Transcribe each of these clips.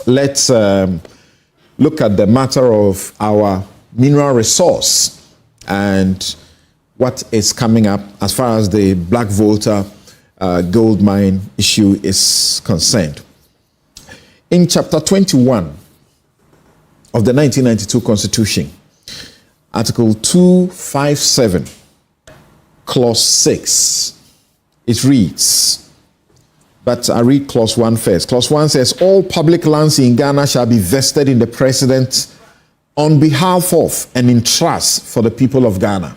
Let's look at the matter of our mineral resource and what is coming up as far as the Black Volta gold mine issue is concerned. In Chapter 21 of the 1992 Constitution, Article 257, Clause 6, it reads, but I read Clause 1 first. Clause 1 says, all public lands in Ghana shall be vested in the President on behalf of and in trust for the people of Ghana.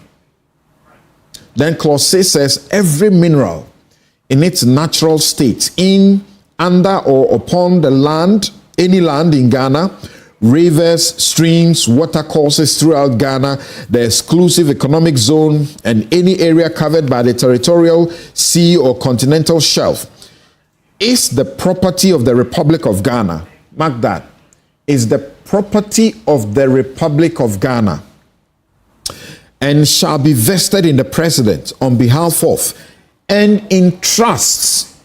Then Clause 6 says, every mineral in its natural state, in, under, or upon the land, any land in Ghana, rivers, streams, watercourses throughout Ghana, the exclusive economic zone, and any area covered by the territorial, sea, or continental shelf, is the property of the Republic of Ghana. Mark that. Is the property of the Republic of Ghana and shall be vested in the President on behalf of and in trusts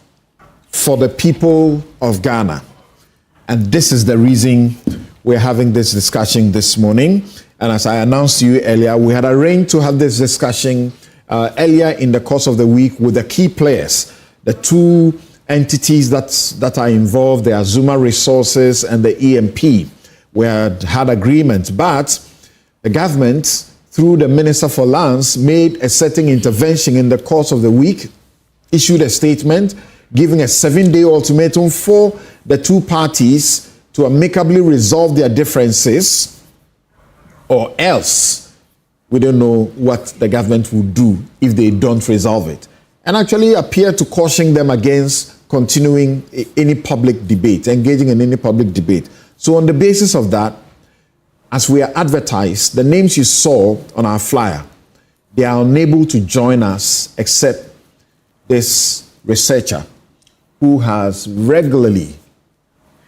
for the people of Ghana. And this is the reason we're having this discussion this morning. And as I announced to you earlier, we had arranged to have this discussion earlier in the course of the week with the key players, the two entities that are involved, the Azumah Resources and the EMP. We had agreement, but the government, through the Minister for Lands, made a certain intervention in the course of the week, issued a statement giving a 7-day ultimatum for the two parties to amicably resolve their differences, or else we don't know what the government will do if they don't resolve it. And actually appear to caution them against continuing any public debate, engaging in any public debate. So on the basis of that, as we are advertised, the names you saw on our flyer, they are unable to join us except this researcher who has regularly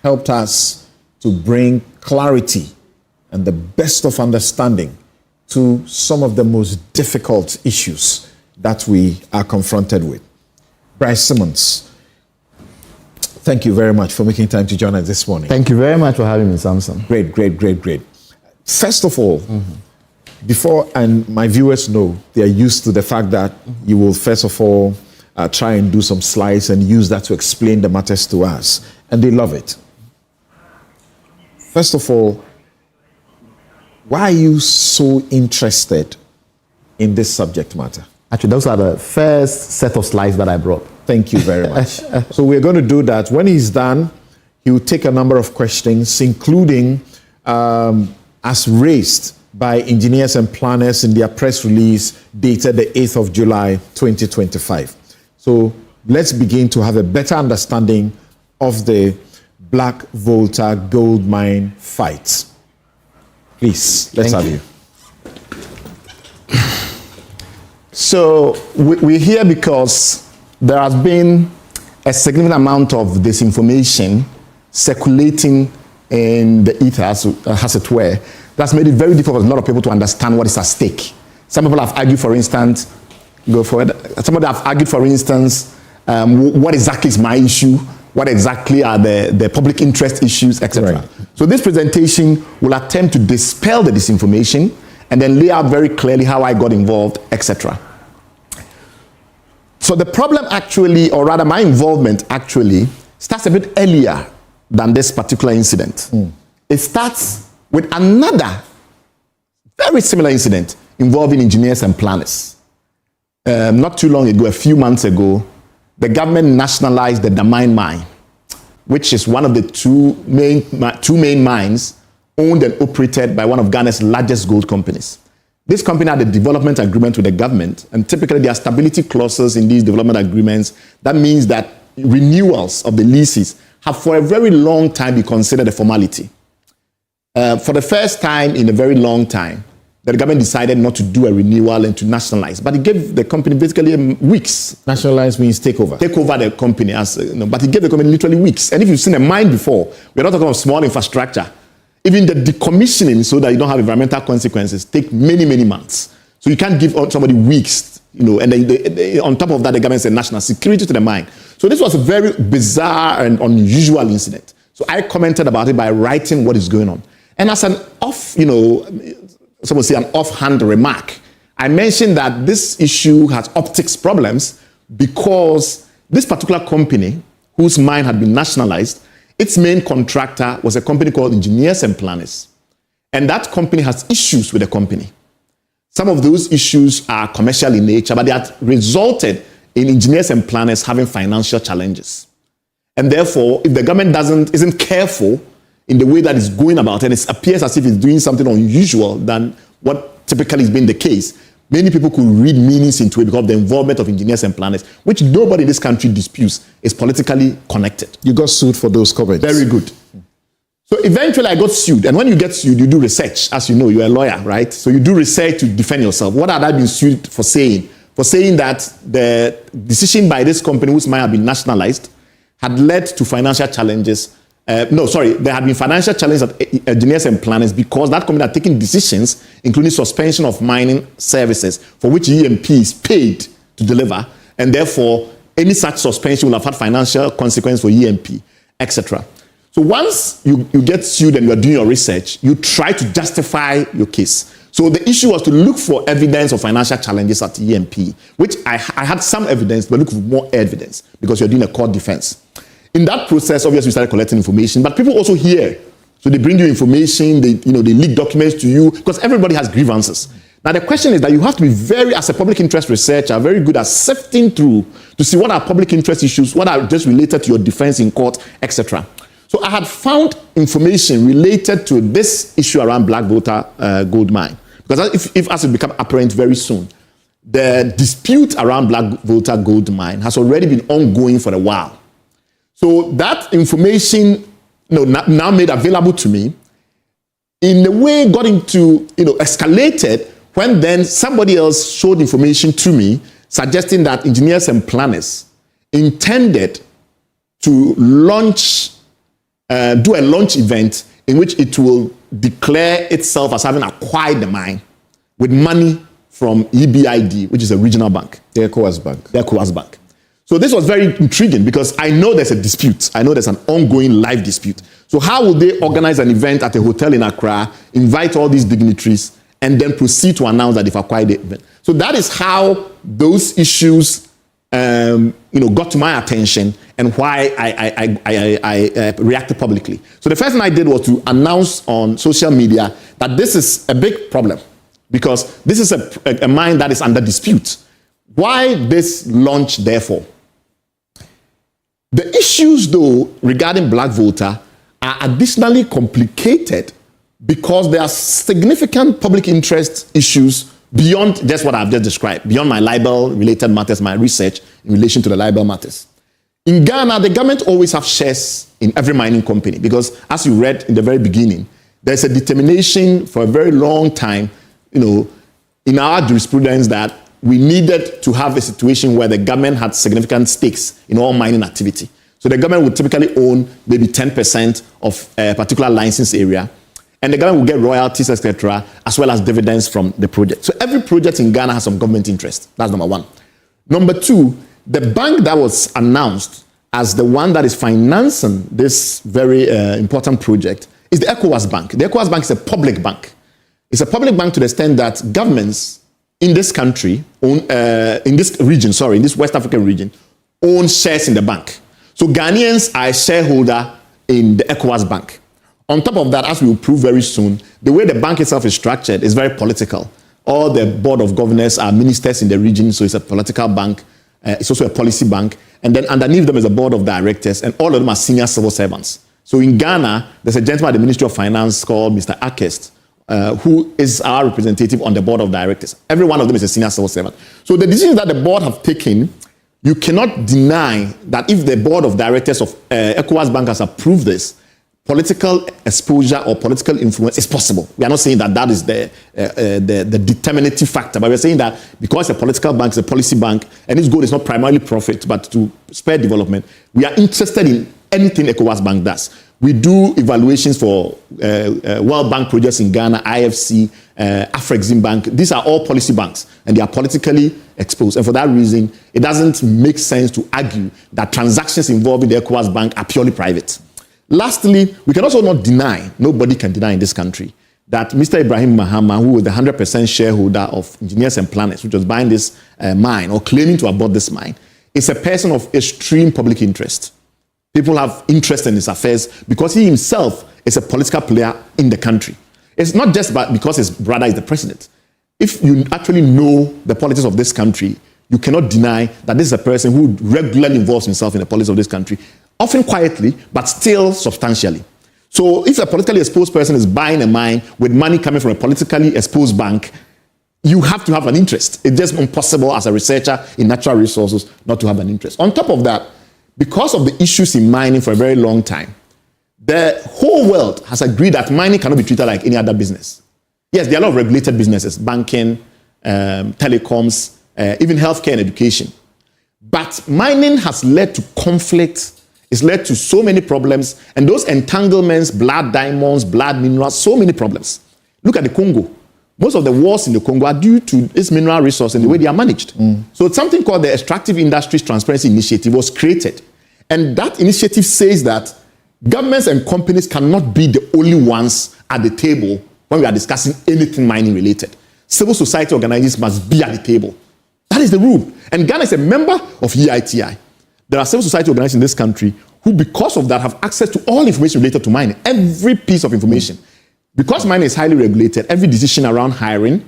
helped us to bring clarity and the best of understanding to some of the most difficult issues that we are confronted with. Bryce Simmons, thank you very much for making time to join us this morning. Thank you very much for having me, Samson. Great. First of all, before, and my viewers know, they are used to the fact that you will first of all try and do some slides and use that to explain the matters to us. And they love it. First of all, why are you so interested in this subject matter? Actually, those are the first set of slides that I brought. Thank you very much. So we're going to do that. When he's done, he will take a number of questions, including as raised by engineers and planners in their press release dated the 8th of July, 2025. So let's begin to have a better understanding of the Black Volta gold mine fight. Please, let's have you. So we're here because there has been a significant amount of disinformation circulating in the ether, as it were, that's made it very difficult for a lot of people to understand what is at stake. Some people have argued, for instance, somebody have argued, for instance, what exactly is my issue, what exactly are the public interest issues, etc. Right. So this presentation will attempt to dispel the disinformation and then lay out very clearly how I got involved, etc. So the problem actually, or rather my involvement actually, starts a bit earlier than this particular incident. It starts with another very similar incident involving engineers and planners. Not too long ago, a few months ago, the government nationalized the Damine mine, which is one of the two main mines owned and operated by one of Ghana's largest gold companies. This company had a development agreement with the government, and typically there are stability clauses in these development agreements. That means that renewals of the leases have for a very long time been considered a formality. For the first time in a very long time, the government decided not to do a renewal and to nationalize, but it gave the company basically weeks. Nationalize means take over. Take over the company, but it gave the company literally weeks. And if you've seen a mine before, we're not talking about small infrastructure. Even the decommissioning, so that you don't have environmental consequences, take many, many months. So you can't give somebody weeks, and then on top of that, the government said national security to the mine. So this was a very bizarre and unusual incident. So I commented about it by writing what is going on. And as an someone say an offhand remark, I mentioned that this issue has optics problems because this particular company, whose mine had been nationalized, its main contractor was a company called Engineers and Planners. And that company has issues with the company. Some of those issues are commercial in nature, but they have resulted in Engineers and Planners having financial challenges. And therefore, if the government isn't careful in the way that it's going about, and it appears as if it's doing something unusual than what typically has been the case, many people could read meanings into it because of the involvement of Engineers and Planners, which nobody in this country disputes is politically connected. You got sued for those comments. Very good. So eventually I got sued. And when you get sued, you do research. As you know, you're a lawyer, right? So you do research to defend yourself. What had I been sued for saying? For saying that the decision by this company, which might have been nationalized, had led to financial challenges. There had been financial challenges at Engineers and Planners because that company had taken decisions, including suspension of mining services, for which EMP is paid to deliver, and therefore any such suspension will have had financial consequence for EMP, etc. So once you get sued and you are doing your research, you try to justify your case. So the issue was to look for evidence of financial challenges at EMP, which I had some evidence, but look for more evidence because you're doing a court defense. In that process, obviously, we started collecting information, but people also hear. So they bring you information, they leak documents to you, because everybody has grievances. Now, the question is that you have to be as a public interest researcher, very good at sifting through to see what are public interest issues, what are just related to your defense in court, etc. So I had found information related to this issue around Black Volta Gold Mine. Because if as it becomes apparent very soon, the dispute around Black Volta Gold Mine has already been ongoing for a while. So that information, now made available to me, in a way got into, escalated when then somebody else showed information to me suggesting that Engineers and Planners intended to do a launch event in which it will declare itself as having acquired the mine with money from EBID, which is a regional bank. The ECOWAS Bank. The ECOWAS Bank. So this was very intriguing because I know there's a dispute. I know there's an ongoing live dispute. So how will they organize an event at a hotel in Accra, invite all these dignitaries, and then proceed to announce that they've acquired the event? So that is how those issues, got to my attention and why I reacted publicly. So the first thing I did was to announce on social media that this is a big problem because this is a mine that is under dispute. Why this launch, therefore? The issues, though, regarding Black Volta are additionally complicated because there are significant public interest issues beyond just what I've just described, beyond my libel-related matters, my research in relation to the libel matters. In Ghana, the government always have shares in every mining company because, as you read in the very beginning, there's a determination for a very long time, in our jurisprudence that we needed to have a situation where the government had significant stakes in all mining activity. So the government would typically own maybe 10% of a particular license area, and the government will get royalties, etc., as well as dividends from the project. So every project in Ghana has some government interest. That's number one. Number two, the bank that was announced as the one that is financing this very important project is the ECOWAS Bank. The ECOWAS Bank is a public bank. It's a public bank to the extent that governments in this country, in this West African region, own shares in the bank. So Ghanaians are a shareholder in the ECOWAS Bank. On top of that, as we will prove very soon, the way the bank itself is structured is very political. All the board of governors are ministers in the region, so it's a political bank. It's also a policy bank. And then underneath them is a board of directors, and all of them are senior civil servants. So in Ghana, there's a gentleman at the Ministry of Finance called Mr. Akest, who is our representative on the board of directors. Every one of them is a senior civil servant. So the decisions that the board have taken you cannot deny that if the board of directors of ECOWAS Bank has approved this, political exposure or political influence is possible. We are not saying that that is the determinative factor, but we're saying that because a political bank is a policy bank and its goal is not primarily profit but to spur development, we are interested in anything ECOWAS Bank does. We do evaluations for World Bank projects in Ghana, IFC, Afrexim Bank. These are all policy banks and they are politically exposed. And for that reason, it doesn't make sense to argue that transactions involving the ECOWAS Bank are purely private. Lastly, we can also not deny, nobody can deny in this country, that Mr. Ibrahim Mahama, who was the 100% shareholder of Engineers and Planners, which was buying this mine or claiming to have bought this mine, is a person of extreme public interest. People have interest in his affairs because he himself is a political player in the country. It's not just because his brother is the president. If you actually know the politics of this country, you cannot deny that this is a person who regularly involves himself in the politics of this country, often quietly, but still substantially. So if a politically exposed person is buying a mine with money coming from a politically exposed bank, you have to have an interest. It's just impossible as a researcher in natural resources not to have an interest. On top of that, because of the issues in mining for a very long time, the whole world has agreed that mining cannot be treated like any other business. Yes, there are a lot of regulated businesses, banking, telecoms, even healthcare and education. But mining has led to conflict. It's led to so many problems. And those entanglements, blood diamonds, blood minerals, so many problems. Look at the Congo. Most of the wars in the Congo are due to this mineral resource and the way they are managed. So something called the Extractive Industries Transparency Initiative was created. And that initiative says that governments and companies cannot be the only ones at the table when we are discussing anything mining related. Civil society organizations must be at the table. That is the rule. And Ghana is a member of EITI. There are civil society organizations in this country who, because of that, have access to all information related to mining, every piece of information. Because mining is highly regulated, every decision around hiring,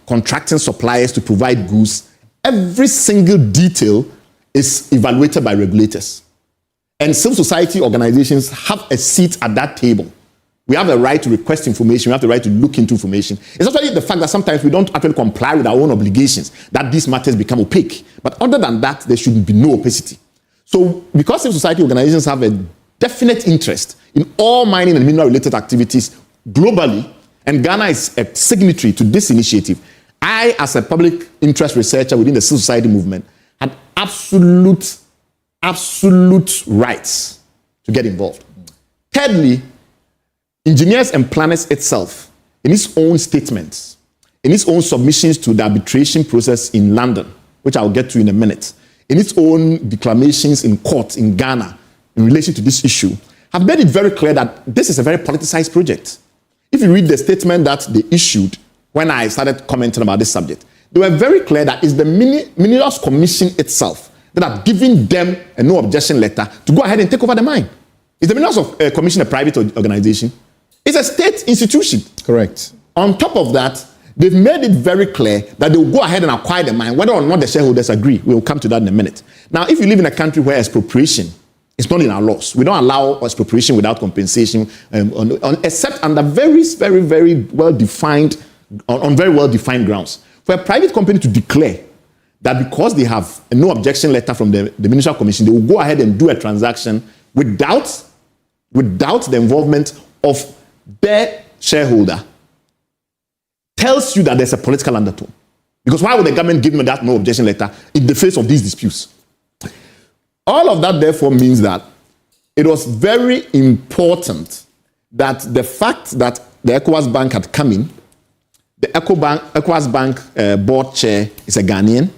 contracting suppliers to provide goods, every single detail is evaluated by regulators. And civil society organizations have a seat at that table. We have the right to request information. We have the right to look into information. It's actually the fact that sometimes we don't actually comply with our own obligations that these matters become opaque. But other than that, there should be no opacity. So because civil society organizations have a definite interest in all mining and mineral-related activities globally, and Ghana is a signatory to this initiative, I, as a public interest researcher within the civil society movement, had absolute rights to get involved. Thirdly, Engineers and Planners itself, in its own statements, in its own submissions to the arbitration process in London, which I'll get to in a minute, in its own declamations in court in Ghana in relation to this issue, have made it very clear that this is a very politicized project. If you read the statement that they issued when I started commenting about this subject, they were very clear that it's the Minerals Commission itself that have given them a no objection letter to go ahead and take over the mine. Is the Minerals Commission a private organization? It's a state institution. Correct. On top of that, they've made it very clear that they will go ahead and acquire the mine, whether or not the shareholders agree. We will come to that in a minute. Now, if you live in a country where expropriation is not in our laws, we don't allow expropriation without compensation, except under very well-defined grounds. For a private company to declare that because they have a no objection letter from the Minerals Commission, they will go ahead and do a transaction without the involvement of their shareholder, tells you that there's a political undertone. Because why would the government give me that no objection letter in the face of these disputes? All of that, therefore, means that it was very important that the fact that the ECOWAS Bank had come in, the ECOWAS Bank board chair is a Ghanaian.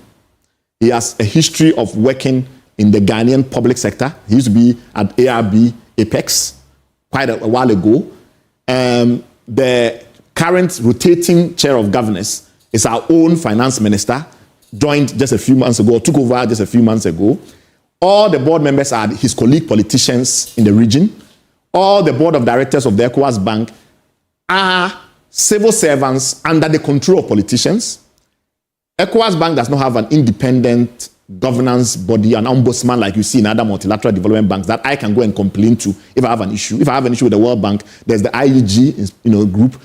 He has a history of working in the Ghanaian public sector. He used to be at ARB Apex quite a while ago. The current rotating chair of governors is our own finance minister, joined just a few months ago, took over just a few months ago. All the board members are his colleague politicians in the region. All the board of directors of the ECOWAS Bank are civil servants under the control of politicians. ECOWAS Bank does not have an independent governance body, an ombudsman like you see in other multilateral development banks that I can go and complain to if I have an issue. If I have an issue with the World Bank, there's the IEG group.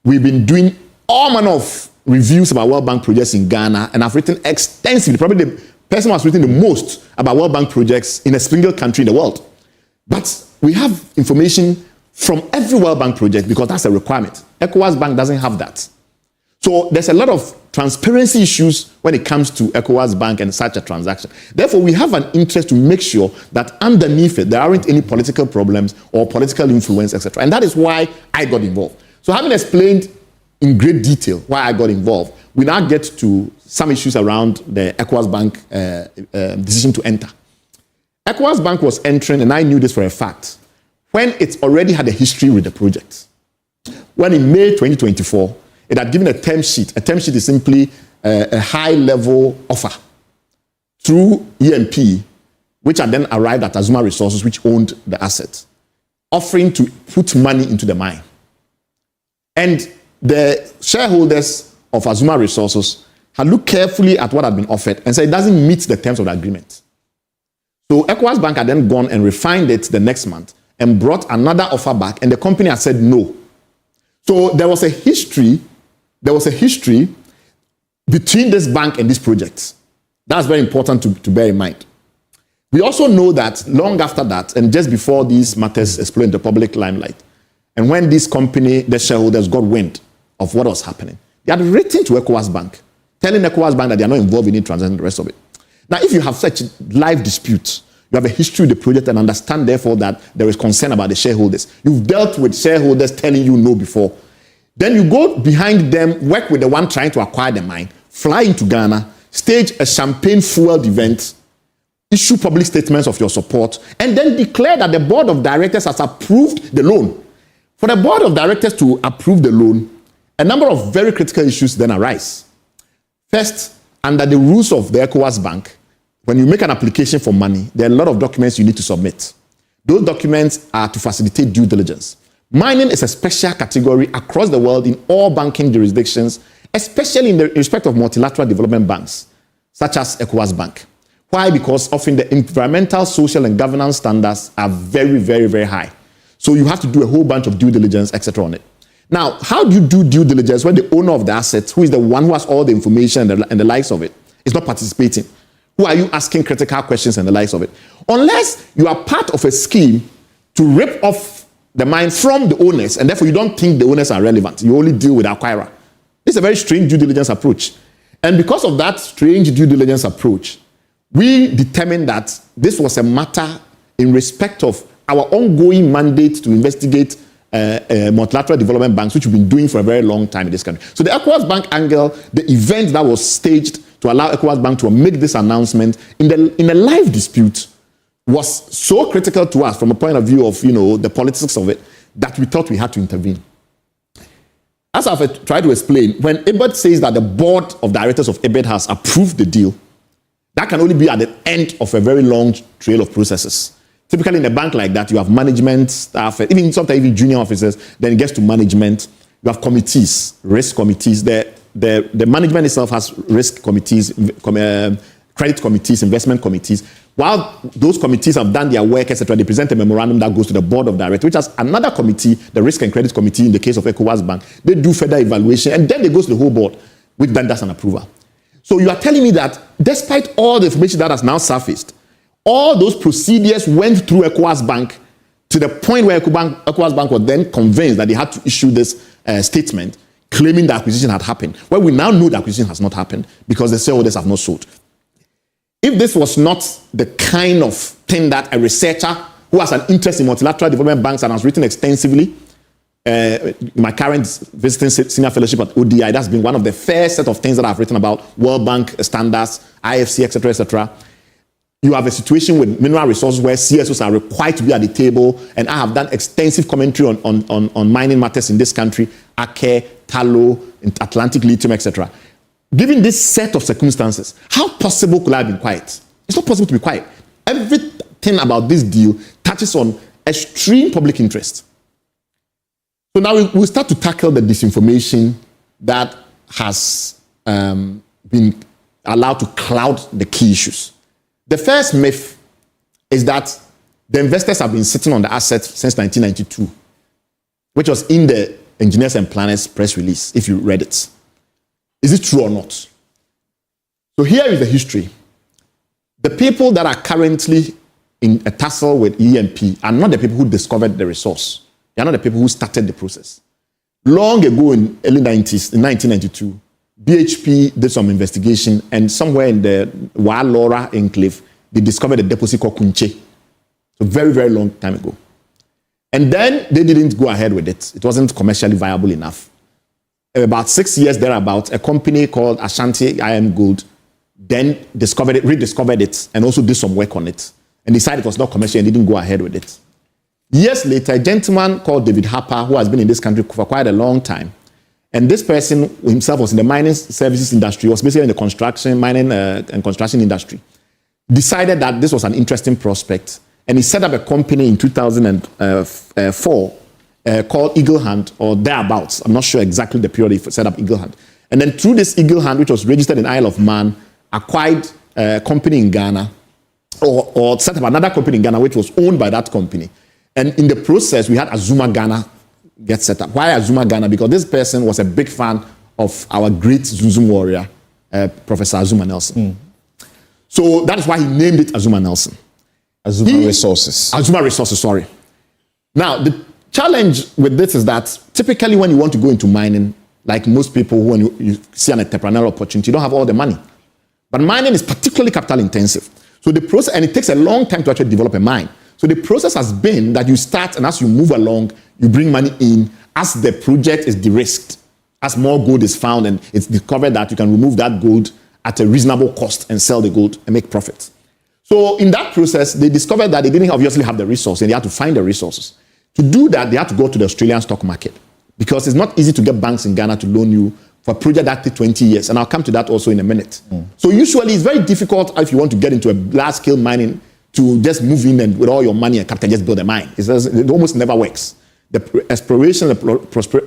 We've been doing all manner of reviews about World Bank projects in Ghana, and I've written extensively, probably the person who has written the most about World Bank projects in a single country in the world. But we have information from every World Bank project because that's a requirement. ECOWAS Bank doesn't have that. So there's a lot of transparency issues when it comes to ECOWAS Bank and such a transaction. Therefore, we have an interest to make sure that underneath it, there aren't any political problems or political influence, etc. And that is why I got involved. So having explained in great detail why I got involved, we now get to some issues around the ECOWAS Bank decision to enter. ECOWAS Bank was entering, and I knew this for a fact, when it already had a history with the project. When in May 2024, it had given a term sheet. A term sheet is simply a high-level offer through EMP, which had then arrived at Azumah Resources, which owned the asset, offering to put money into the mine. And the shareholders of Azumah Resources had looked carefully at what had been offered and said it doesn't meet the terms of the agreement. So ECOWAS Bank had then gone and refined it the next month and brought another offer back, and the company had said no. So there was a history between this bank and this project. That's very important to bear in mind. We also know that long after that, and just before these matters exploded in the public limelight, and when this company, the shareholders, got wind of what was happening, they had written to ECOWAS Bank, telling ECOWAS Bank that they are not involved in any transaction and the rest of it. Now, if you have such live disputes, you have a history with the project and understand, therefore, that there is concern about the shareholders. You've dealt with shareholders telling you no before. Then you go behind them, work with the one trying to acquire the mine, fly into Ghana, stage a champagne-fueled event, issue public statements of your support, and then declare that the board of directors has approved the loan. For the board of directors to approve the loan, a number of very critical issues then arise. First, under the rules of the ECOWAS Bank, when you make an application for money, there are a lot of documents you need to submit. Those documents are to facilitate due diligence. Mining is a special category across the world in all banking jurisdictions, especially in the respect of multilateral development banks, such as ECOWAS Bank. Why? Because often the environmental, social, and governance standards are very, very, very high. So you have to do a whole bunch of due diligence, etc. on it. Now, how do you do due diligence when the owner of the asset, who is the one who has all the information and the likes of it, is not participating? Who are you asking critical questions and the likes of it? Unless you are part of a scheme to rip off the mine from the owners, and therefore you don't think the owners are relevant. You only deal with the acquirer. It's a very strange due diligence approach. And because of that strange due diligence approach, we determined that this was a matter in respect of our ongoing mandate to investigate multilateral development banks, which we've been doing for a very long time in this country. So the ECOWAS Bank angle, the event that was staged to allow ECOWAS Bank to make this announcement in a live dispute was so critical to us from a point of view of, the politics of it, that we thought we had to intervene. As I've tried to explain, when EBID says that the board of directors of EBID has approved the deal, that can only be at the end of a very long trail of processes. Typically in a bank like that, you have management, staff, sometimes even junior officers, then it gets to management. You have committees, risk committees. The management itself has risk committees, credit committees, investment committees. While those committees have done their work, etc., they present a memorandum that goes to the board of directors, which has another committee, the risk and credit committee in the case of ECOWAS Bank. They do further evaluation, and then they go to the whole board, which then does an approval. So you are telling me that despite all the information that has now surfaced, all those procedures went through ECOWAS Bank to the point where ECOWAS Bank was then convinced that they had to issue this statement claiming the acquisition had happened. Well, we now know the acquisition has not happened because the shareholders have not sold. If this was not the kind of thing that a researcher who has an interest in multilateral development banks and has written extensively, my current visiting senior fellowship at ODI, that's been one of the first set of things that I've written about World Bank standards, IFC, etc., etc. You have a situation with mineral resources where CSOs are required to be at the table, and I have done extensive commentary on mining matters in this country, Ake, Tallow, Atlantic Lithium, etc. Given this set of circumstances, how possible could I have been quiet? It's not possible to be quiet. Everything about this deal touches on extreme public interest. So now we'll start to tackle the disinformation that has been allowed to cloud the key issues. The first myth is that the investors have been sitting on the assets since 1992, which was in the Engineers and Planners press release, if you read it. Is it true or not? So here is the history. The people that are currently in a tussle with EMP are not the people who discovered the resource. They are not the people who started the process. Long ago in early 90s, in 1992, BHP did some investigation, and somewhere in the Wa-Lora enclave, they discovered a deposit called Kunche. So very, very long time ago. And then they didn't go ahead with it. It wasn't commercially viable enough. About 6 years thereabout, a company called Ashanti Iron Gold then discovered it, rediscovered it, and also did some work on it, and decided it was not commercial and didn't go ahead with it. Years later, a gentleman called David Harper, who has been in this country for quite a long time, and this person himself was in the mining services industry, was basically in the construction, mining and construction industry, decided that this was an interesting prospect, and he set up a company in 2004 called Eagle Hand, or thereabouts. I'm not sure exactly the period he set up Eagle Hand. And then through this Eagle Hand, which was registered in Isle of Man, acquired a company in Ghana, or set up another company in Ghana, which was owned by that company. And in the process, we had Azumah Ghana get set up. Why Azumah Ghana? Because this person was a big fan of our great Zunzum warrior, Professor Azumah Nelson. So that is why he named it Azumah Nelson. Azumah Resources. Azumah Resources, sorry. Now, the challenge with this is that typically when you want to go into mining, like most people, when you see an entrepreneurial opportunity, you don't have all the money. But mining is particularly capital intensive. So the process, and it takes a long time to actually develop a mine. So the process has been that you start, and as you move along, you bring money in as the project is de-risked, as more gold is found and it's discovered that you can remove that gold at a reasonable cost and sell the gold and make profits. So in that process, they discovered that they didn't obviously have the resource, and they had to find the resources. To do that, they had to go to the Australian stock market, because it's not easy to get banks in Ghana to loan you for a project that takes 20 years. And I'll come to that also in a minute. So usually it's very difficult if you want to get into a large-scale mining to just move in and with all your money and capital just build a mine. It almost never works. The exploration, the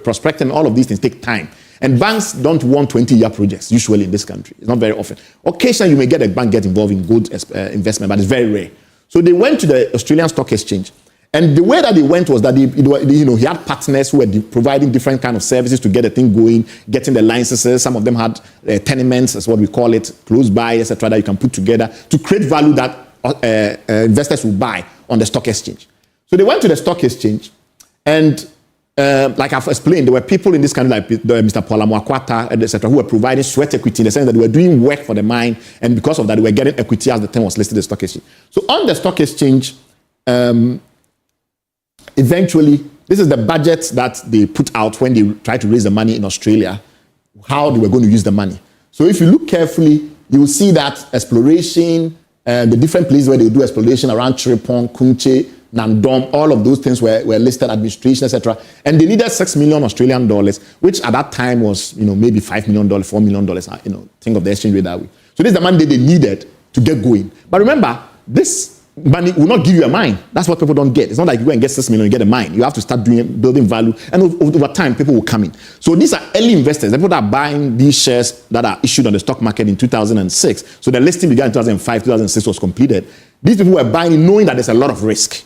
prospecting, all of these things take time. And banks don't want 20-year projects, usually in this country. It's not very often. Occasionally, you may get a bank get involved in gold investment, but it's very rare. So they went to the Australian Stock Exchange. And the way that they went was that he had partners who were providing different kind of services to get the thing going, getting the licenses. Some of them had tenements, that's what we call it, close by, etc., that you can put together to create value that investors will buy on the stock exchange. So they went to the stock exchange, and like I've explained, there were people in this country like Mr. Paula Mwakwata, etc., who were providing sweat equity in the sense that they were doing work for the mine, and because of that, they were getting equity as the term was listed in the stock exchange. So on the stock exchange, eventually, this is the budget that they put out when they tried to raise the money in Australia, how they were going to use the money. So if you look carefully, you will see that exploration, the different places where they do exploration around Chiripong, Kunche, Nandom, all of those things were listed, administration, etc. And they needed 6 million Australian dollars, which at that time was, maybe $5 million, $4 million, think of the exchange rate that way. So this is the money they needed to get going. But remember, this money will not give you a mine. That's what people don't get. It's not like you go and get 6 million and get a mine. You have to start building value, and over time, people will come in. So these are early investors. The people that are buying these shares that are issued on the stock market in 2006. So the listing began in 2005, 2006 was completed. These people were buying knowing that there's a lot of risk.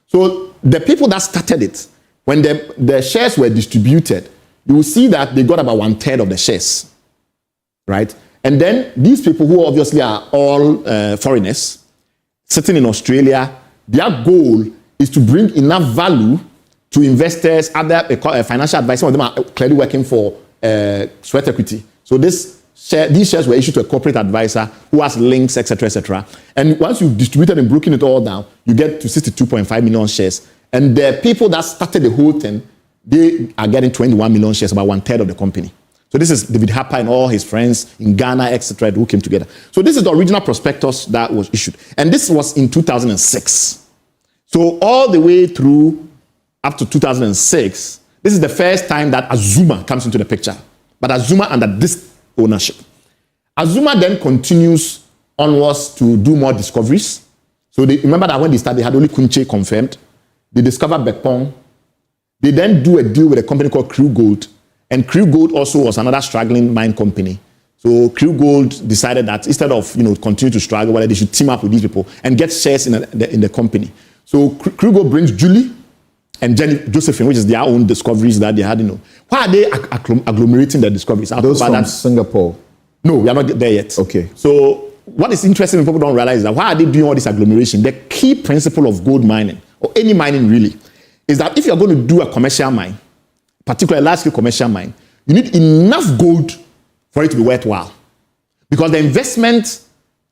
So the people that started it, when the shares were distributed, you will see that they got about 1/3 of the shares, right? And then these people, who obviously are all foreigners, sitting in Australia, their goal is to bring enough value to investors, other financial advisors. Some of them are clearly working for sweat equity. So these shares were issued to a corporate advisor who has links, etc., etc. And once you've distributed and broken it all down, you get to 62.5 million shares. And the people that started the whole thing, they are getting 21 million shares, about 1/3 of the company. So this is David Harper and all his friends in Ghana, etc., who came together. So this is the original prospectus that was issued. And this was in 2006. So all the way through up to 2006, this is the first time that Azumah comes into the picture. But Azumah under this ownership. Azumah then continues onwards to do more discoveries. So remember that when they started, they had only Kunche confirmed. They discovered Bekpong. They then do a deal with a company called Crew Gold. And Crew Gold also was another struggling mine company. So Crew Gold decided that instead of continue to struggle, whether they should team up with these people and get shares in the company. So Crew Gold brings Julie, and Josephine, which is their own discoveries that they had, why are they agglomerating the discoveries? Those from Singapore? No, we are not there yet. Okay. So what is interesting and people don't realize is that why are they doing all this agglomeration? The key principle of gold mining, or any mining really, is that if you're going to do a commercial mine, particularly a large-scale commercial mine, you need enough gold for it to be worthwhile. Because the investment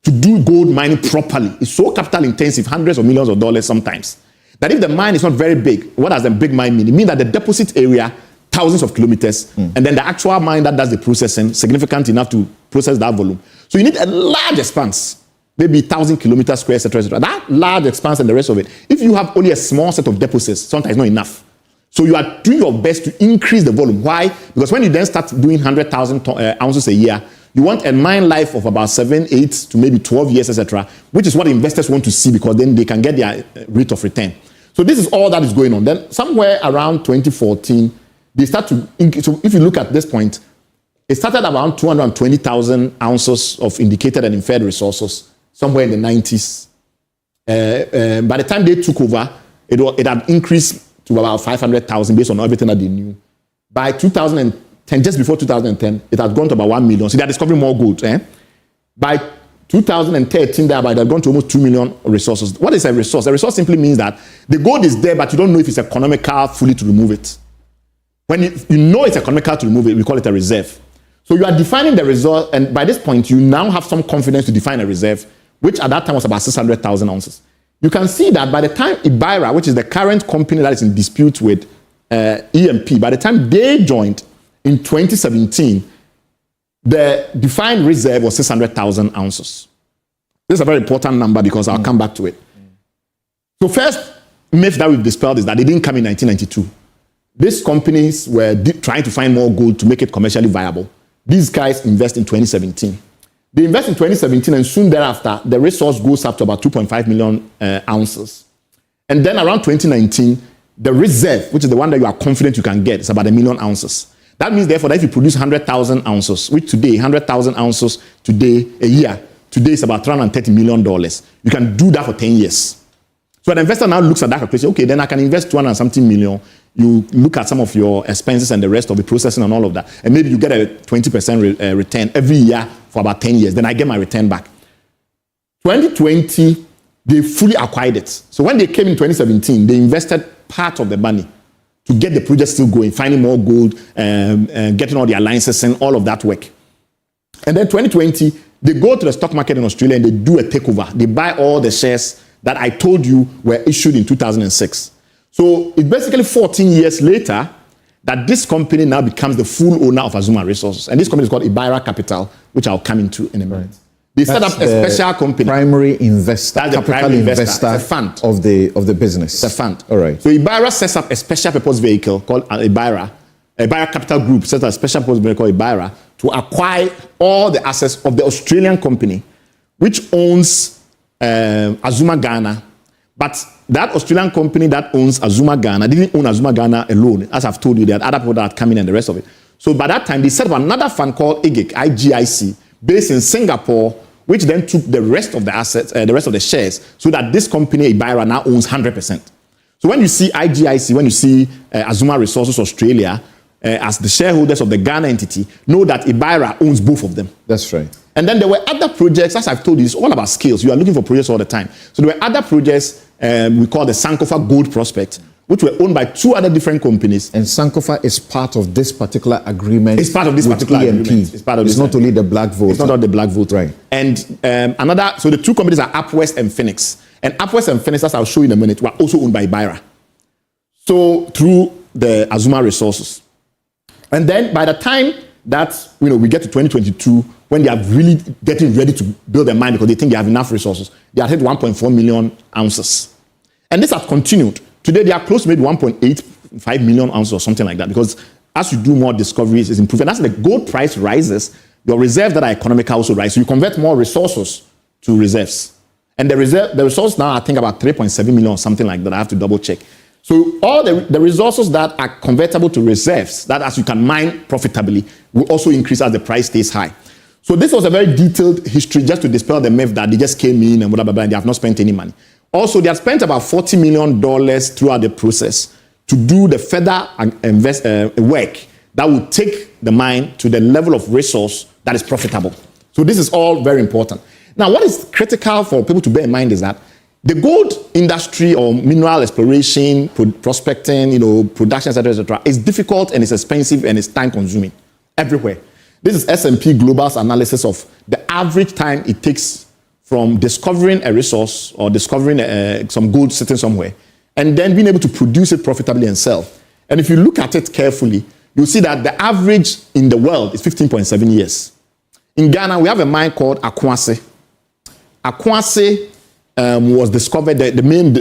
to do gold mining properly is so capital intensive, hundreds of millions of dollars sometimes, that if the mine is not very big, what does the big mine mean? It means that the deposit area, thousands of kilometers, and then the actual mine that does the processing, significant enough to process that volume. So you need a large expanse, maybe 1,000 kilometers square, etc., etc. That large expanse and the rest of it, if you have only a small set of deposits, sometimes not enough. So you are doing your best to increase the volume. Why? Because when you then start doing 100,000 ounces a year, you want a mine life of about 7, 8 to maybe 12 years, etc., which is what investors want to see, because then they can get their rate of return. So this is all that is going on. Then somewhere around 2014, they start to increase. So if you look at this point, it started around 220,000 ounces of indicated and inferred resources somewhere in the 90s. By the time they took over, it had increased to about 500,000 based on everything that they knew. By 2010, just before 2010, it had gone to about 1 million. So they are discovering more gold. By 2013, thereby, it had gone to almost 2 million resources. What is a resource? A resource simply means that the gold is there, but you don't know if it's economical fully to remove it. When you know it's economical to remove it, we call it a reserve. So you are defining the resource, and by this point, you now have some confidence to define a reserve, which at that time was about 600,000 ounces. You can see that by the time Ibaera, which is the current company that is in dispute with EMP, by the time they joined in 2017, the defined reserve was 600,000 ounces. This is a very important number because I'll come back to it. So first myth that we've dispelled is that they didn't come in 1992. These companies were trying to find more gold to make it commercially viable. These guys invest in 2017. They invest in 2017, and soon thereafter, the resource goes up to about 2.5 million ounces. And then around 2019, the reserve, which is the one that you are confident you can get, is about 1 million ounces. That means, therefore, that if you produce 100,000 ounces, which today, 100,000 ounces today, a year, today is about $330 million. You can do that for 10 years. So an investor now looks at that calculation, okay, then I can invest 200 and something million. You look at some of your expenses and the rest of the processing and all of that, and maybe you get a 20% return every year for about 10 years. Then I get my return back. 2020, they fully acquired it. So when they came in 2017, they invested part of the money to get the project still going, finding more gold, getting all the alliances and all of that work. And then 2020, they go to the stock market in Australia and they do a takeover. They buy all the shares that I told you were issued in 2006. So it's basically 14 years later that this company now becomes the full owner of Azumah Resources. And this company is called Ibaera Capital, which I'll come into in a minute. Right. They set up a special company. Primary investor, that's the primary investor. It's a fund of the business. It's a fund. All right. So Ibaera sets up a special purpose vehicle called Ibaera. Ibaera Capital Group sets up a special purpose vehicle called Ibaera to acquire all the assets of the Australian company, which owns Azumah Ghana. But that Australian company that owns Azumah Ghana didn't own Azumah Ghana alone. As I've told you, there are other people that had come in and the rest of it. So by that time, they set up another fund called IGIC, IGIC, based in Singapore, which then took the rest of the assets, the rest of the shares, so that this company, Ibaera, now owns 100%. So when you see IGIC, when you see Azumah Resources Australia, as the shareholders of the Ghana entity, know that Ibaera owns both of them. That's right. And then there were other projects, as I've told you, it's all about skills. You are looking for projects all the time. So there were other projects we call the Sankofa Gold Prospect, which were owned by 2 other different companies. And Sankofa is part of this particular agreement. It's part of this particular agreement. It's part of. It's not only the Black Volta. It's not only the Black Volta. Right. And so the 2 companies are Upwest and Phoenix. And Upwest and Phoenix, as I'll show you in a minute, were also owned by Ibaera. So through the Azumah Resources. And then by the time that we get to 2022, when they are really getting ready to build a mine because they think they have enough resources, they are hit 1.4 million ounces. And this has continued. Today, they are close to maybe 1.85 million ounces or something like that, because as you do more discoveries, it's improving. As the gold price rises, your reserves that are economical also rise. So you convert more resources to reserves. And the resource now, I think about 3.7 million or something like that. I have to double check. So all the resources that are convertible to reserves, that as you can mine profitably, will also increase as the price stays high. So this was a very detailed history just to dispel the myth that they just came in and blah, blah, blah, and they have not spent any money. Also, they have spent about $40 million throughout the process to do the further work that will take the mine to the level of resource that is profitable. So this is all very important. Now, what is critical for people to bear in mind is that the gold industry or mineral exploration, prospecting, production, etc., is difficult and it's expensive and it's time-consuming everywhere. This is S&P Global's analysis of the average time it takes from discovering a resource or discovering some gold sitting somewhere and then being able to produce it profitably and sell. And if you look at it carefully, you'll see that the average in the world is 15.7 years. In Ghana, we have a mine called Akwase. Akwase was discovered, the main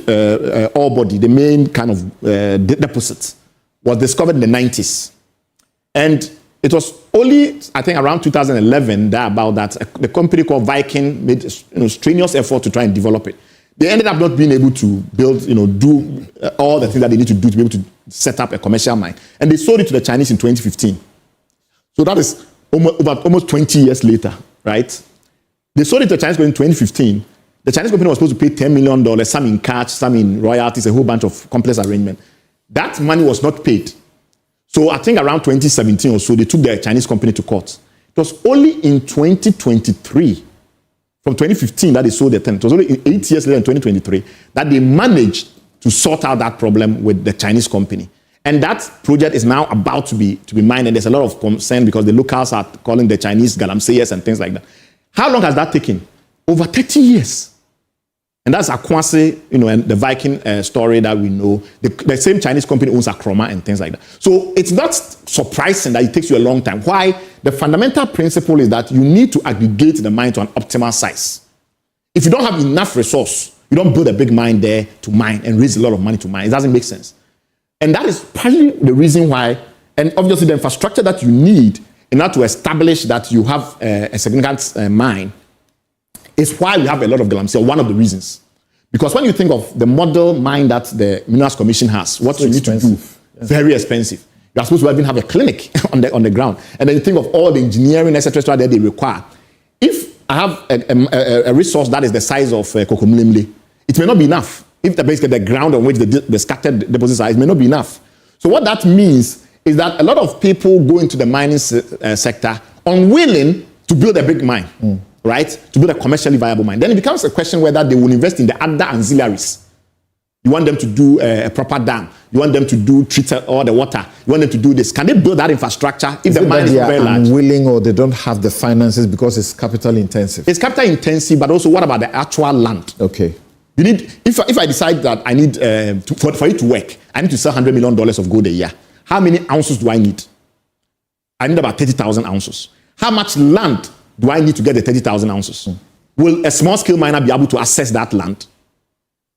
ore body, the main kind of deposit, was discovered in the 90s. And it was only, I think, around 2011 that the company called Viking made strenuous effort to try and develop it. They ended up not being able to build, do all the things that they need to do to be able to set up a commercial mine. And they sold it to the Chinese in 2015. So that is almost 20 years later, right? They sold it to the Chinese in 2015. The Chinese company was supposed to pay $10 million, some in cash, some in royalties, a whole bunch of complex arrangement. That money was not paid. So I think around 2017 or so, they took the Chinese company to court. It was only in 2023, from 2015 that they sold the thing. It was only 8 years later in 2023 that they managed to sort out that problem with the Chinese company. And that project is now about to be mined, and there's a lot of concern because the locals are calling the Chinese galamseyers and things like that. How long has that taken? Over 30 years. And that's Akwase, and the Viking story that we know. The same Chinese company owns Akroma and things like that. So it's not surprising that it takes you a long time. Why? The fundamental principle is that you need to aggregate the mine to an optimal size. If you don't have enough resource, you don't build a big mine there to mine and raise a lot of money to mine. It doesn't make sense. And that is partly the reason why, and obviously the infrastructure that you need in order to establish that you have a significant mine is why we have a lot of galamsey, or one of the reasons. Because when you think of the model mine that the Minerals Commission has, what you need to do, very expensive. You are supposed to even have a clinic on the ground. And then you think of all the engineering, etc., that they require. If I have a resource that is the size of Kokomlemle, it may not be enough. If basically the ground on which the scattered deposits are, it may not be enough. So what that means is that a lot of people go into the mining sector unwilling to build a big mine. Right? To build a commercially viable mine. Then it becomes a question whether they will invest in the other ancillaries. You want them to do a proper dam. You want them to treat all the water. You want them to do this. Can they build that infrastructure if the mine is very large? Unwilling, or they don't have the finances because it's capital intensive? It's capital intensive, but also what about the actual land? Okay. You need, if I decide that I need, for it to work, I need to sell $100 million of gold a year. How many ounces do I need? I need about 30,000 ounces. How much land do I need to get the 30,000 ounces? Will a small-scale miner be able to access that land?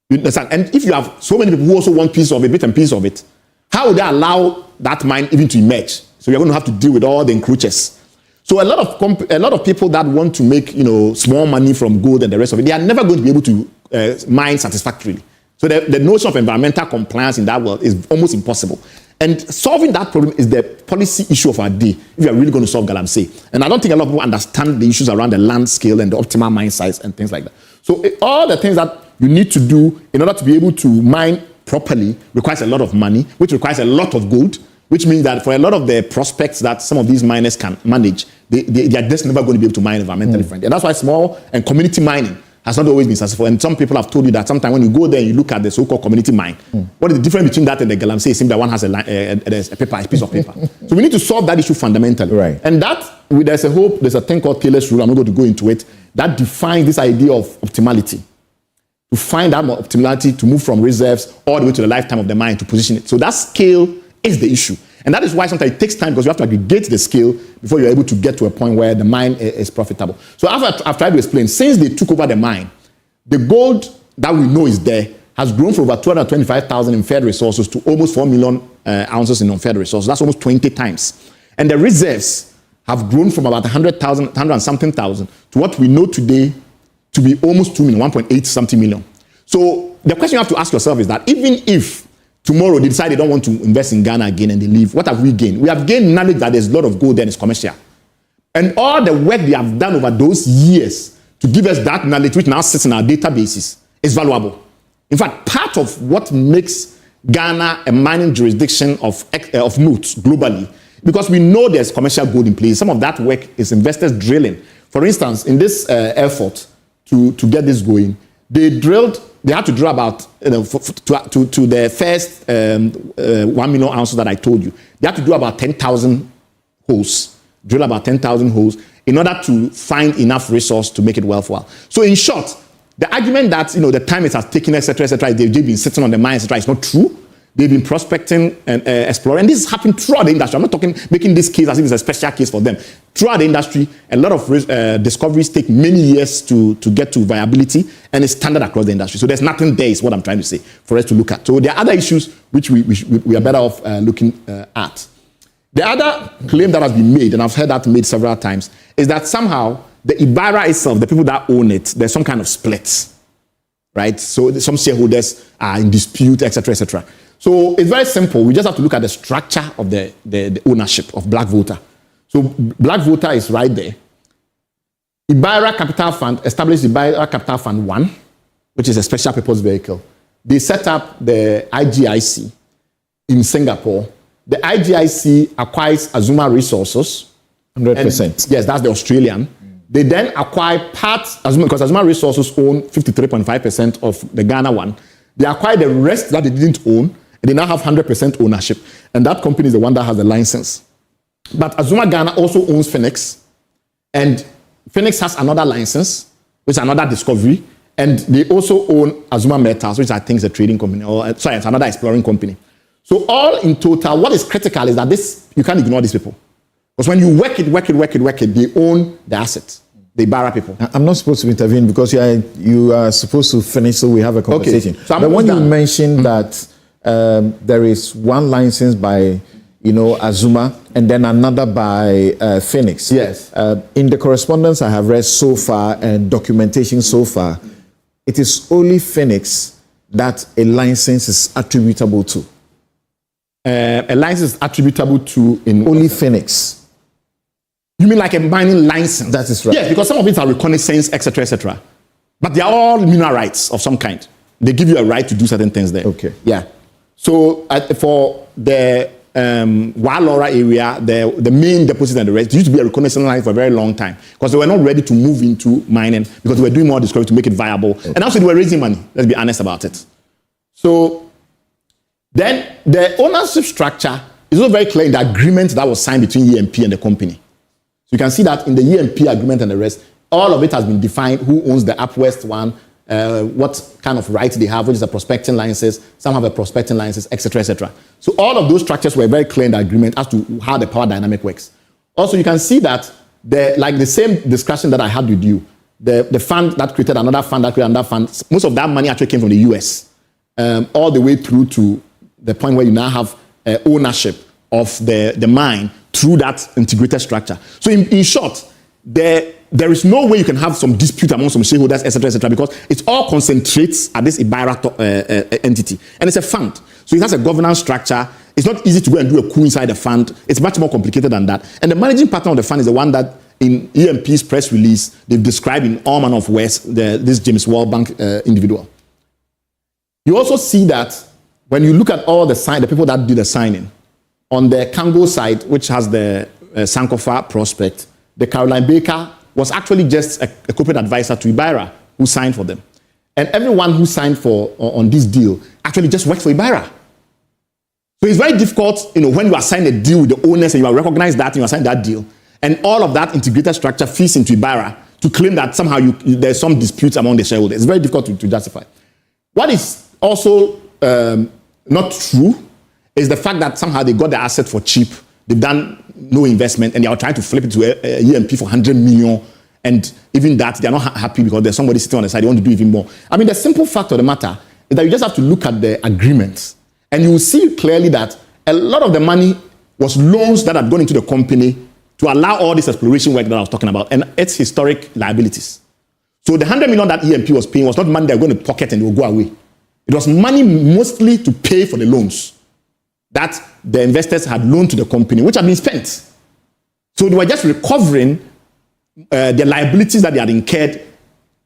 You understand? And if you have so many people who also want piece of it, bit and piece of it, how would they allow that mine even to emerge? So you're going to have to deal with all the encroachers. So a lot of people that want to make small money from gold and the rest of it, they are never going to be able to mine satisfactorily. So the notion of environmental compliance in that world is almost impossible. And solving that problem is the policy issue of our day, if you are really going to solve galamsey. And I don't think a lot of people understand the issues around the land scale and the optimal mine size and things like that. So all the things that you need to do in order to be able to mine properly requires a lot of money, which requires a lot of gold, which means that for a lot of the prospects that some of these miners can manage, they are just never going to be able to mine environmentally friendly. And that's why small and community mining has not always been successful. And some people have told you that sometimes when you go there and you look at the so-called community mine, what is the difference between that and the galamsey? It seems that one has a piece of paper. So we need to solve that issue fundamentally. Right. And there's a thing called Taylor's rule. I'm not going to go into it. That defines this idea of optimality. To find that optimality to move from reserves all the way to the lifetime of the mine to position it. So that scale is the issue. And that is why sometimes it takes time, because you have to aggregate the scale before you're able to get to a point where the mine is profitable. So I've tried to explain, since they took over the mine, the gold that we know is there has grown from over 225,000 inferred resources to almost 4 million ounces in inferred resources. That's almost 20 times. And the reserves have grown from about 100,000 and something thousand to what we know today to be almost 2 million, 1.8 something million. So the question you have to ask yourself is that even if tomorrow they decide they don't want to invest in Ghana again and they leave, what have we gained? We have gained knowledge that there's a lot of gold there and it's commercial. And all the work they have done over those years to give us that knowledge, which now sits in our databases, is valuable. In fact, part of what makes Ghana a mining jurisdiction of note globally, because we know there's commercial gold in place. Some of that work is investors drilling. For instance, in this effort to get this going, they had to drill about, to the first 1 million ounces that I told you, they had to do about 10,000 holes, drill about 10,000 holes in order to find enough resource to make it worthwhile. So in short, the argument that, the time it has taken, etc., they've been sitting on the mine, etc., is not true. They've been prospecting and exploring. And this has happened throughout the industry. I'm not making this case as if it's a special case for them. Throughout the industry, a lot of discoveries take many years to get to viability, and it's standard across the industry. So there's nothing there, is what I'm trying to say, for us to look at. So there are other issues which we are better off looking at. The other claim that has been made, and I've heard that made several times, is that somehow the Ibaera itself, the people that own it, there's some kind of split, right? So some shareholders are in dispute, etc., etc. So it's very simple. We just have to look at the structure of the ownership of Black Volta. So Black Volta is right there. Ibaera Capital Fund established Ibaera Capital Fund 1, which is a special purpose vehicle. They set up the IGIC in Singapore. The IGIC acquires Azumah Resources. 100%. Yes, that's the Australian. They then acquire parts, because Azumah Resources own 53.5% of the Ghana one. They acquire the rest that they didn't own, and they now have 100% ownership. And that company is the one that has the license. But Azumah Ghana also owns Phoenix, and Phoenix has another license, which is another discovery, and they also own Azumah Metals, which I think is a trading company, it's another exploring company. So all in total, what is critical is that you can't ignore these people. Because when you work it, they own the assets. They Ibaera people. I'm not supposed to intervene because you are supposed to finish so we have a conversation. Okay. So but when you mentioned that there is one license by Azumah and then another by Phoenix. Yes. In the correspondence I have read so far and documentation so far, it is only Phoenix that a license is attributable to. A license is attributable to only Phoenix. You mean like a mining license? That is right. Yes, because some of it are reconnaissance, etc., etc. But they are all mineral rights of some kind. They give you a right to do certain things there. Okay. Yeah. So for the Walora area, the main deposit and the rest, there used to be a reconnaissance line for a very long time because they were not ready to move into mining because they were doing more discovery to make it viable. Okay. And also they were raising money. Let's be honest about it. So then the ownership structure is also very clear in the agreement that was signed between EMP and the company. So you can see that in the EMP agreement and the rest, all of it has been defined, who owns the Upwest one, what kind of rights they have, which is a prospecting license, some have a prospecting license, etc., etc. So all of those structures were very clear in the agreement as to how the power dynamic works. Also, you can see that the same discussion that I had with you, the fund that created another fund, most of that money actually came from the US, all the way through to the point where you now have ownership of the mine through that integrated structure. So in short, there is no way you can have some dispute among some shareholders, etc., because it all concentrates at this Ibaera entity. And it's a fund. So it has a governance structure. It's not easy to go and do a coup inside the fund. It's much more complicated than that. And the managing partner of the fund is the one that in EMP's press release, they've described in all manner of ways this James World Bank individual. You also see that when you look at all the people that did the signing, on the Congo side, which has the Sankofa prospect, the Caroline Baker was actually just a corporate advisor to Ibaera who signed for them. And everyone who signed on this deal actually just worked for Ibaera. So it's very difficult, when you assign a deal with the owners and you recognize that and you assign that deal, and all of that integrated structure feeds into Ibaera to claim that somehow there's some disputes among the shareholders. It's very difficult to justify. What is also not true is the fact that somehow they got the asset for cheap. They've done no investment and they are trying to flip it to a EMP for 100 million. And even that, they're not happy because there's somebody sitting on the side. They want to do even more. I mean, the simple fact of the matter is that you just have to look at the agreements and you will see clearly that a lot of the money was loans that had gone into the company to allow all this exploration work that I was talking about and its historic liabilities. So the 100 million that EMP was paying was not money they were going to pocket and they will go away. It was money mostly to pay for the loans that the investors had loaned to the company, which had been spent. So they were just recovering the liabilities that they had incurred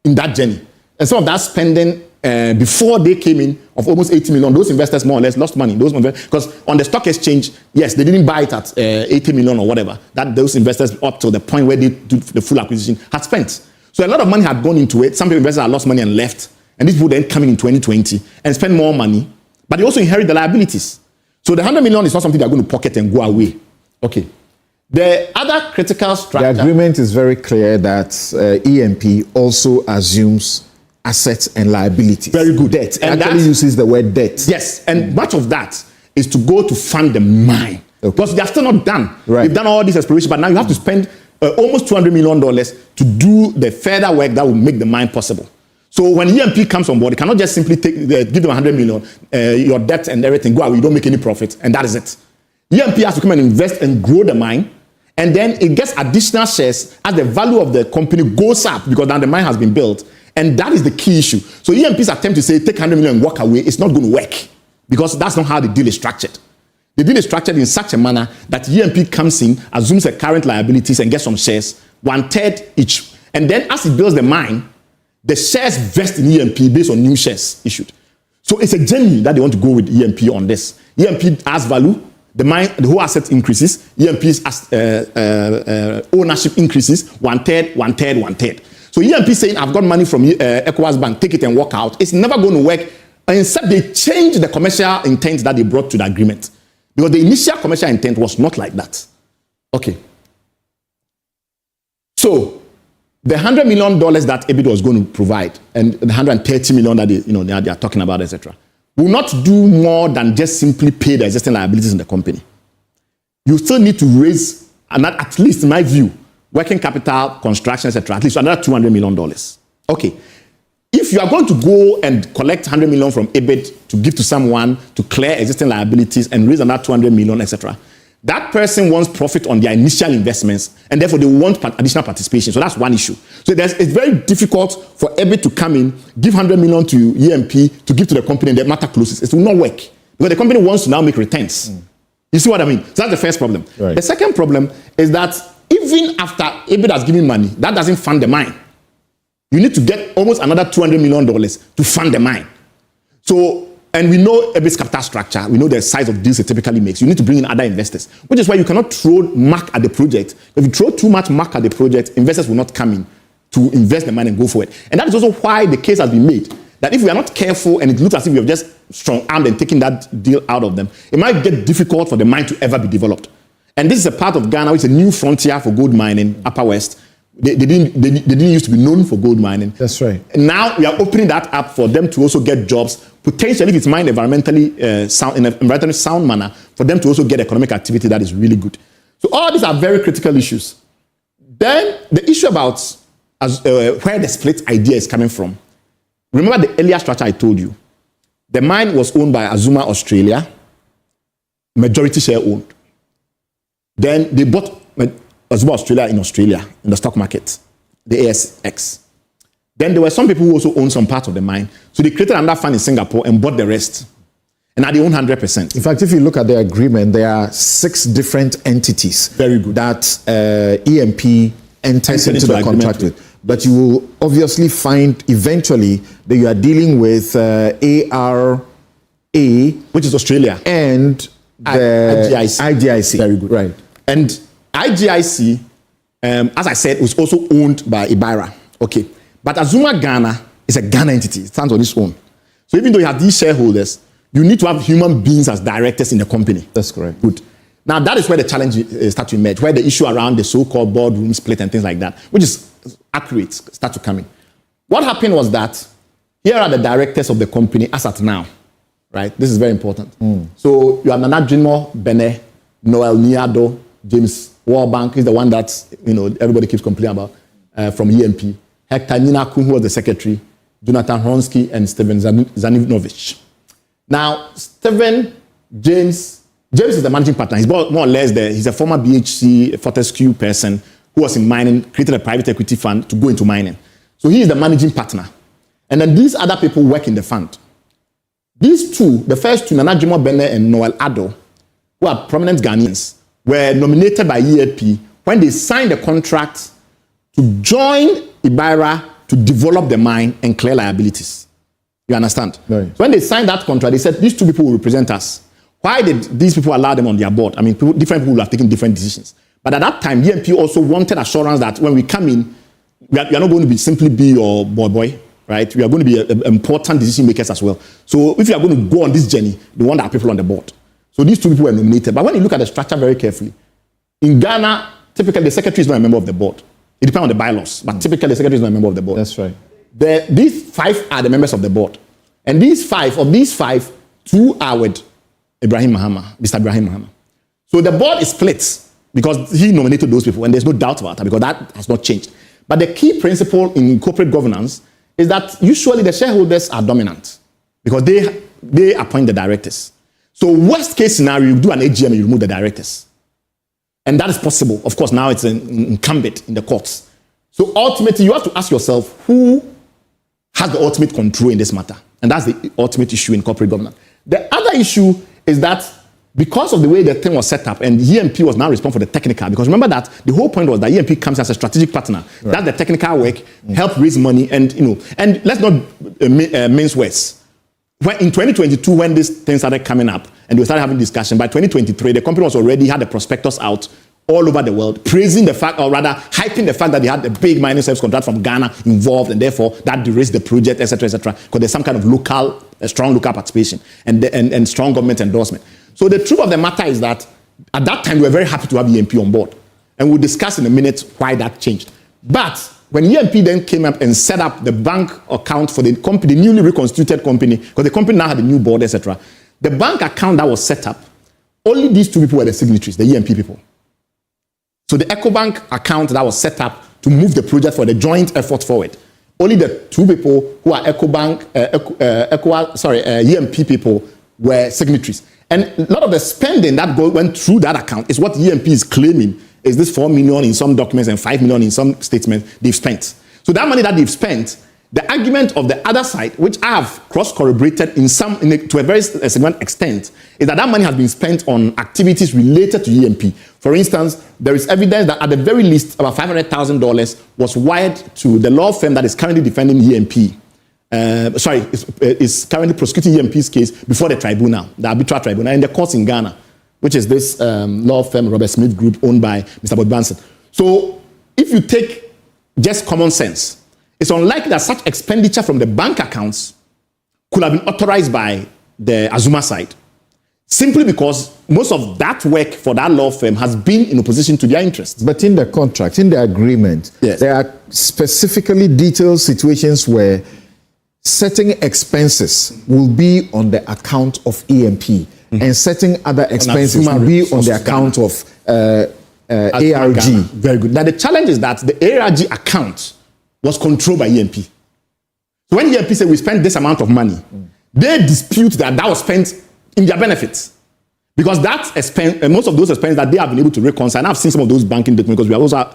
in that journey. And some of that spending before they came in of almost 80 million, those investors more or less lost money. Because on the stock exchange, yes, they didn't buy it at 80 million or whatever. That those investors up to the point where they do the full acquisition had spent. So a lot of money had gone into it. Some people investors had lost money and left. And these people then coming in 2020 and spend more money. But they also inherit the liabilities. So the 100 million is not something they're going to pocket and go away. Okay. The other critical structure. The agreement is very clear that EMP also assumes assets and liabilities. Very good. Debt. It actually uses the word debt. Yes, and much of that is to go to fund the mine. Okay. Because they are still not done. Right. They've done all this exploration, but now you have to spend almost $200 million to do the further work that will make the mine possible. So when EMP comes on board, it cannot just simply give them 100 million, your debt and everything, go out, you don't make any profit, and that is it. EMP has to come and invest and grow the mine, and then it gets additional shares as the value of the company goes up because now the mine has been built. And that is the key issue. So EMP's attempt to say, take 100 million and walk away, it's not going to work because that's not how the deal is structured. The deal is structured in such a manner that EMP comes in, assumes the current liabilities and gets some shares, 1/3 each. And then as it builds the mine, the shares vest in EMP based on new shares issued. So it's a journey that they want to go with EMP on this. EMP adds value, the mine, the whole asset increases, EMP's ownership increases, 1/3, 1/3, 1/3. So EMP saying, I've got money from ECOWAS Bank, take it and walk out. It's never going to work except they change the commercial intent that they brought to the agreement. Because the initial commercial intent was not like that. Okay. So the $100 million that EBID was going to provide and the $130 million that they are talking about, etc., will not do more than just simply pay the existing liabilities in the company. You still need to raise, at least in my view, working capital, construction, etc., at least another $200 million. Okay. If you are going to go and collect $100 million from EBID to give to someone to clear existing liabilities and raise another $200 million, etc., that person wants profit on their initial investments, and therefore they want additional participation. So that's one issue. So it's very difficult for EBID to come in, give $100 million to EMP to give to the company, and the matter closes. It will not work because the company wants to now make returns. You see what I mean? So that's the first problem. Right. The second problem is that even after EBID has given money, that doesn't fund the mine. You need to get almost another $200 million to fund the mine. So, and we know EBID's capital structure. We know the size of deals it typically makes. You need to bring in other investors, which is why you cannot throw mark at the project. If you throw too much mark at the project, investors will not come in to invest the money and go for it. And that is also why the case has been made that if we are not careful and it looks as if we have just strong-armed and taken that deal out of them, it might get difficult for the mine to ever be developed. And this is a part of Ghana, which is a new frontier for gold mining, Upper West. They didn't used to be known for gold mining. That's right. And now we are opening that up for them to also get jobs, potentially if it's mined environmentally sound, in an environmentally sound manner, for them to also get economic activity that is really good. So all these are very critical issues. Then the issue about where the split idea is coming from. Remember the earlier structure I told you. The mine was owned by Azumah Australia, majority share owned. Then they bought Azumah Australia in Australia, in the stock market, the ASX. Then there were some people who also owned some part of the mine. So they created another fund in Singapore and bought the rest. And now they own 100%. In fact, if you look at the agreement, there are 6 different entities. Very good. That EMP enters into the contract with. But you will obviously find eventually that you are dealing with ARA, which is Australia, and the IGIC. Very good. Right. And IGIC, as I said, was also owned by Ibaera. Okay. But Azumah Ghana is a Ghana entity. It stands on its own. So even though you have these shareholders, you need to have human beings as directors in the company. That's correct. Good. Now, that is where the challenge starts to emerge, where the issue around the so-called boardroom split and things like that, which is accurate, start to come in. What happened was that here are the directors of the company as at now, right? This is very important. So you have Nana Jimo Bene, Noel Niado, James Warbank is the one that everybody keeps complaining about from EMP. Hector Ninaku, who was the secretary, Jonathan Hronsky, and Steven Zaninovich. Now, James is the managing partner. He's more or less he's a former BHC Fortescue person who was in mining, created a private equity fund to go into mining. So he is the managing partner. And then these other people work in the fund. These two, the first two, Nana Jimo Bene and Noel Ado, who are prominent Ghanaians, were nominated by EAP when they signed the contract to join Ibaera to develop the mine and clear liabilities. You understand? Right. So when they signed that contract, they said these two people will represent us. Why did these people allow them on their board? I mean, different people have taken different decisions. But at that time, EMP also wanted assurance that when we come in, we are not going to simply be your boy, right? We are going to be important decision makers as well. So if you are going to go on this journey, they want our people on the board. So these two people were nominated. But when you look at the structure very carefully, in Ghana, typically the secretary is not a member of the board. It depends on the bylaws, but typically the secretary is not a member of the board. That's right. These 5 are the members of the board. And these five, 2 are with Mr. Ibrahim Mahama. So the board is split because he nominated those people, and there's no doubt about that because that has not changed. But the key principle in corporate governance is that usually the shareholders are dominant because they appoint the directors. So worst case scenario, you do an AGM, you remove the directors. And that is possible. Of course, now it's incumbent in the courts. So ultimately, you have to ask yourself, who has the ultimate control in this matter? And that's the ultimate issue in corporate governance. The other issue is that because of the way the thing was set up, and EMP was now responsible for the technical, because remember that the whole point was that EMP comes as a strategic partner. Right. That's the technical work, help raise money, and and let's not mince words. When in 2022, when this thing started coming up and we started having discussion, by 2023, the company was already had the prospectus out all over the world, praising the fact, or rather hyping the fact that they had a big mining service contract from Ghana involved, and therefore that de-risked the project, etc., because there's some kind of strong local participation and strong government endorsement. So the truth of the matter is that at that time we were very happy to have EMP on board, and we'll discuss in a minute why that changed. But when EMP then came up and set up the bank account for the company, the newly reconstituted company, because the company now had a new board, etc., the bank account that was set up, only these two people were the signatories, the EMP people. So the EcoBank account that was set up to move the project for the joint effort forward, only the two people who are EMP people were signatories. And a lot of the spending that went through that account is what EMP is claiming is this 4 million in some documents and 5 million in some statements they've spent. So that money that they've spent, the argument of the other side, which I have cross-corroborated to a very significant extent, is that money has been spent on activities related to EMP. For instance, there is evidence that at the very least about $500,000 was wired to the law firm that is currently defending EMP. Is currently prosecuting EMP's case before the tribunal, the arbitral tribunal, in the courts in Ghana, which is this law firm, Robert Smith Group, owned by Mr. Bob Banson. So if you take just common sense, it's unlikely that such expenditure from the bank accounts could have been authorized by the Azumah side, simply because most of that work for that law firm has been in opposition to their interests. But in the contract, in the agreement, yes, there are specifically detailed situations where certain expenses will be on the account of EMP, and certain other expenses will be on the account of ARG. Very good. Now the challenge is that the ARG account was controlled by EMP. So when EMP said we spent this amount of money, they dispute that was spent in their benefits. Because that's most of those expenses that they have been able to reconcile, and I've seen some of those banking documents because we are also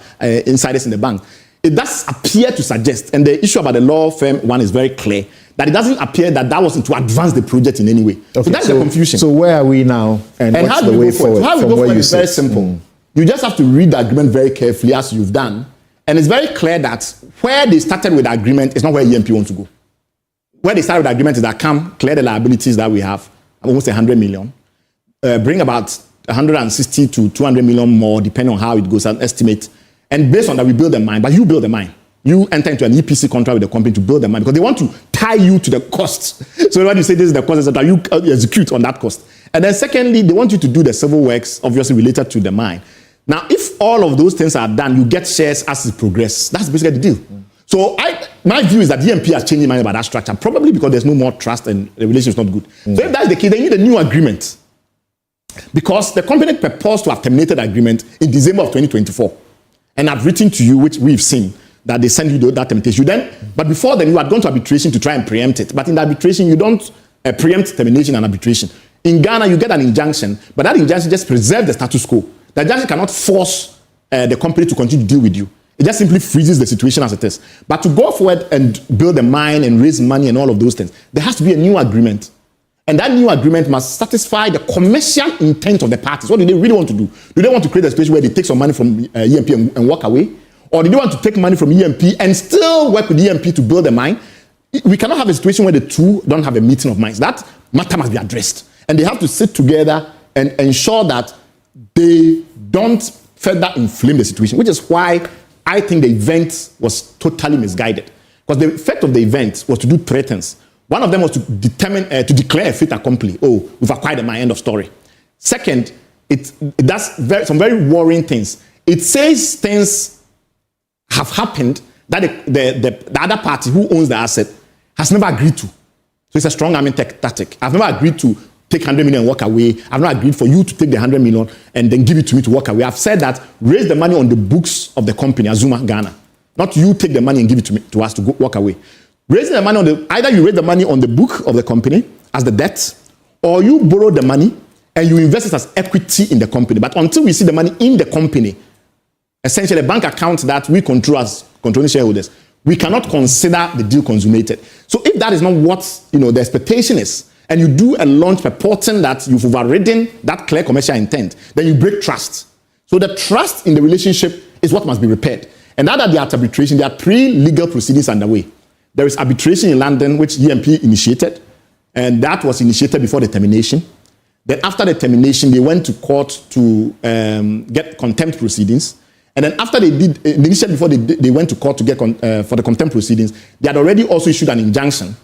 insiders in the bank. It does appear to suggest, and the issue about the law firm one is very clear, that it doesn't appear that wasn't to advance the project in any way. Okay, so that's the confusion. So where are we now, and what's how the way forward? How we go forward is very simple. You just have to read the agreement very carefully, as you've done, and it's very clear that where they started with the agreement is not where EMP wants to go. Where they started with the agreement is that clear the liabilities that we have, almost 100 million, bring about 160 to 200 million more, depending on how it goes, an estimate. And based on that, we build the mine. But you build the mine. You enter into an EPC contract with the company to build the mine because they want to tie you to the cost. So when you say this is the cost, etc., you execute on that cost. And then secondly, they want you to do the civil works, obviously related to the mine. Now, if all of those things are done, you get shares as it progresses. That's basically the deal. So my view is that EMP has changed mind about that structure, probably because there's no more trust and the relation is not good. So if that's the case, they need a new agreement. Because the company proposed to have terminated the agreement in December of 2024. And I've written to you, which we've seen, that they send you that temptation. But before then, you had gone to arbitration to try and preempt it. But in the arbitration, you don't preempt termination and arbitration. In Ghana, you get an injunction, but that injunction just preserves the status quo. The injunction cannot force the company to continue to deal with you. It just simply freezes the situation as it is. But to go forward and build a mine and raise money and all of those things, there has to be a new agreement. And that new agreement must satisfy the commercial intent of the parties. What do they really want to do? Do they want to create a situation where they take some money from EMP and walk away? Or do they want to take money from EMP and still work with EMP to build a mine? we cannot have a situation where the two don't have a meeting of minds. That matter must be addressed. And they have to sit together and ensure that they don't further inflame the situation, which is why I think the event was totally misguided. Because the effect of the event was to do three things. One of them was to to declare a fait accompli. Oh, we've acquired my end of story. Second, it does some very worrying things. It says things have happened that the other party who owns the asset has never agreed to. So it's a strong arming tactic. I've never agreed to take 100 million and walk away. I've not agreed for you to take the 100 million and then give it to me to walk away. I've said that raise the money on the books of the company, Azumah Ghana. Not you take the money and give it to us to walk away. Raising the money on either you raise the money on the book of the company as the debt, or you borrow the money and you invest it as equity in the company. But until we see the money in the company, essentially a bank account that we control as controlling shareholders, we cannot consider the deal consummated. So if that is not what the expectation is, and you do a launch purporting that you've overridden that clear commercial intent, then you break trust. So the trust in the relationship is what must be repaired. And now that they are at arbitration, there are 3 legal proceedings underway. There is arbitration in London, which EMP initiated, and that was initiated before the termination. Then after the termination, they went to court to get contempt proceedings. And then after they did, initially before they went to court to get for the contempt proceedings, they had already also issued an injunction.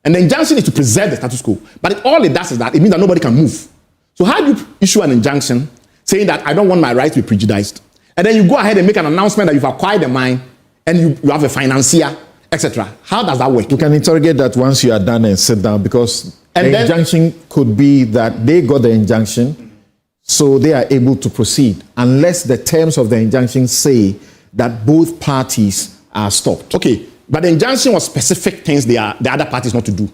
And the injunction is to preserve the status quo. But all it does is that it means that nobody can move. So how do you issue an injunction saying that I don't want my rights to be prejudiced? And then you go ahead and make an announcement that you've acquired the mine and you have a financier, etc. How does that work? You can interrogate that once you are done and sit down, because the injunction could be that they got the injunction, so they are able to proceed, unless the terms of the injunction say that both parties are stopped. Okay, but the injunction was specific things the other parties not to do.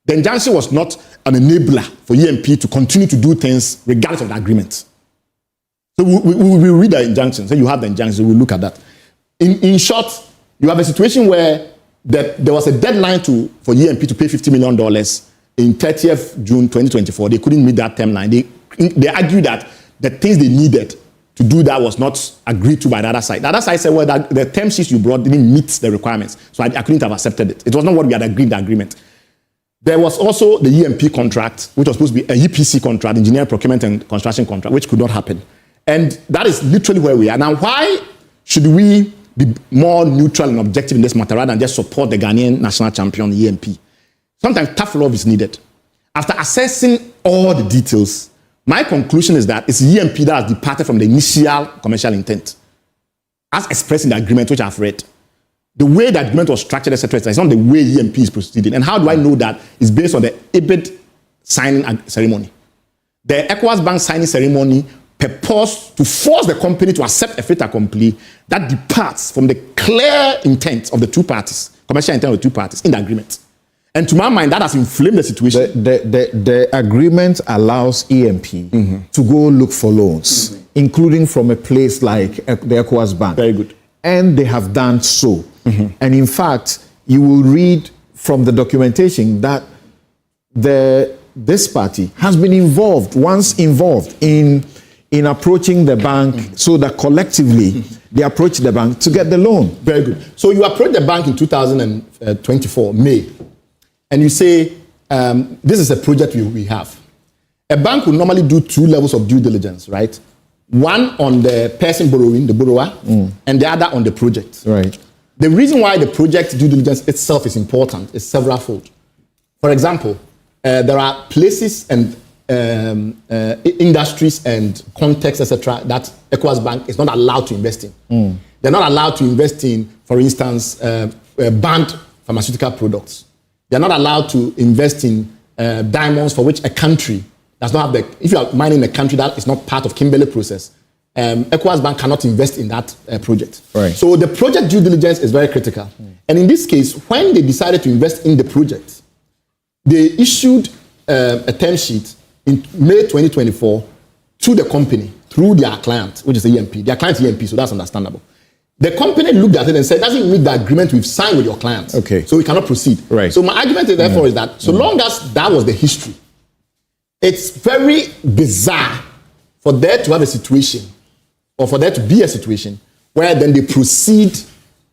The injunction was not an enabler for EMP to continue to do things regardless of the agreement. So we will read the injunction. So you have the injunction, we'll look at that. In short, you have a situation where there was a deadline for EMP to pay $50 million in 30th June 2024. They couldn't meet that timeline. They argued that the things they needed to do that was not agreed to by the other side. The other side said, well, that the term sheets you brought didn't meet the requirements, so I couldn't have accepted it. It was not what we had agreed, the agreement. There was also the EMP contract, which was supposed to be an EPC contract, engineering, procurement, and construction contract, which could not happen. And that is literally where we are. Now, why should we be more neutral and objective in this matter rather than just support the Ghanaian national champion, EMP? Sometimes tough love is needed. After assessing all the details, my conclusion is that it's EMP that has departed from the initial commercial intent, as expressed in the agreement which I've read. The way the agreement was structured, etc., it's not the way EMP is proceeding. And how do I know that? It's based on the EBID signing ceremony. The ECOWAS Bank signing ceremony purports to force the company to accept a fait accompli that departs from the clear intent of the two parties, commercial intent of the two parties in the agreement. And to my mind, that has inflamed the situation. The agreement allows EMP to go look for loans, including from a place like the ECOWAS Bank. Very good. And they have done so. And in fact, you will read from the documentation that this party has been once involved in approaching the bank, so that collectively they approach the bank to get the loan. Very good. So you approach the bank in 2024, May, and you say, this is a project we have. A bank will normally do 2 levels of due diligence, right? One on the person borrowing, the borrower, and the other on the project. Right. The reason why the project due diligence itself is important is several-fold. For example, there are places and industries and contexts, etc., that ECOWAS Bank is not allowed to invest in. They're not allowed to invest in, for instance, banned pharmaceutical products. They're not allowed to invest in diamonds for which a country does not have if you are mining a country that is not part of Kimberley process, ECOWAS Bank cannot invest in that project. Right. So the project due diligence is very critical. And in this case, when they decided to invest in the project, they issued a term sheet in May 2024 to the company through their client, which is EMP. Their client EMP, so that's understandable. The company looked at it and said, doesn't meet the agreement we've signed with your client. Okay. So we cannot proceed. Right. So my argument therefore is that so long as that was the history, it's very bizarre for there to have a situation, or for there to be a situation, where then they proceed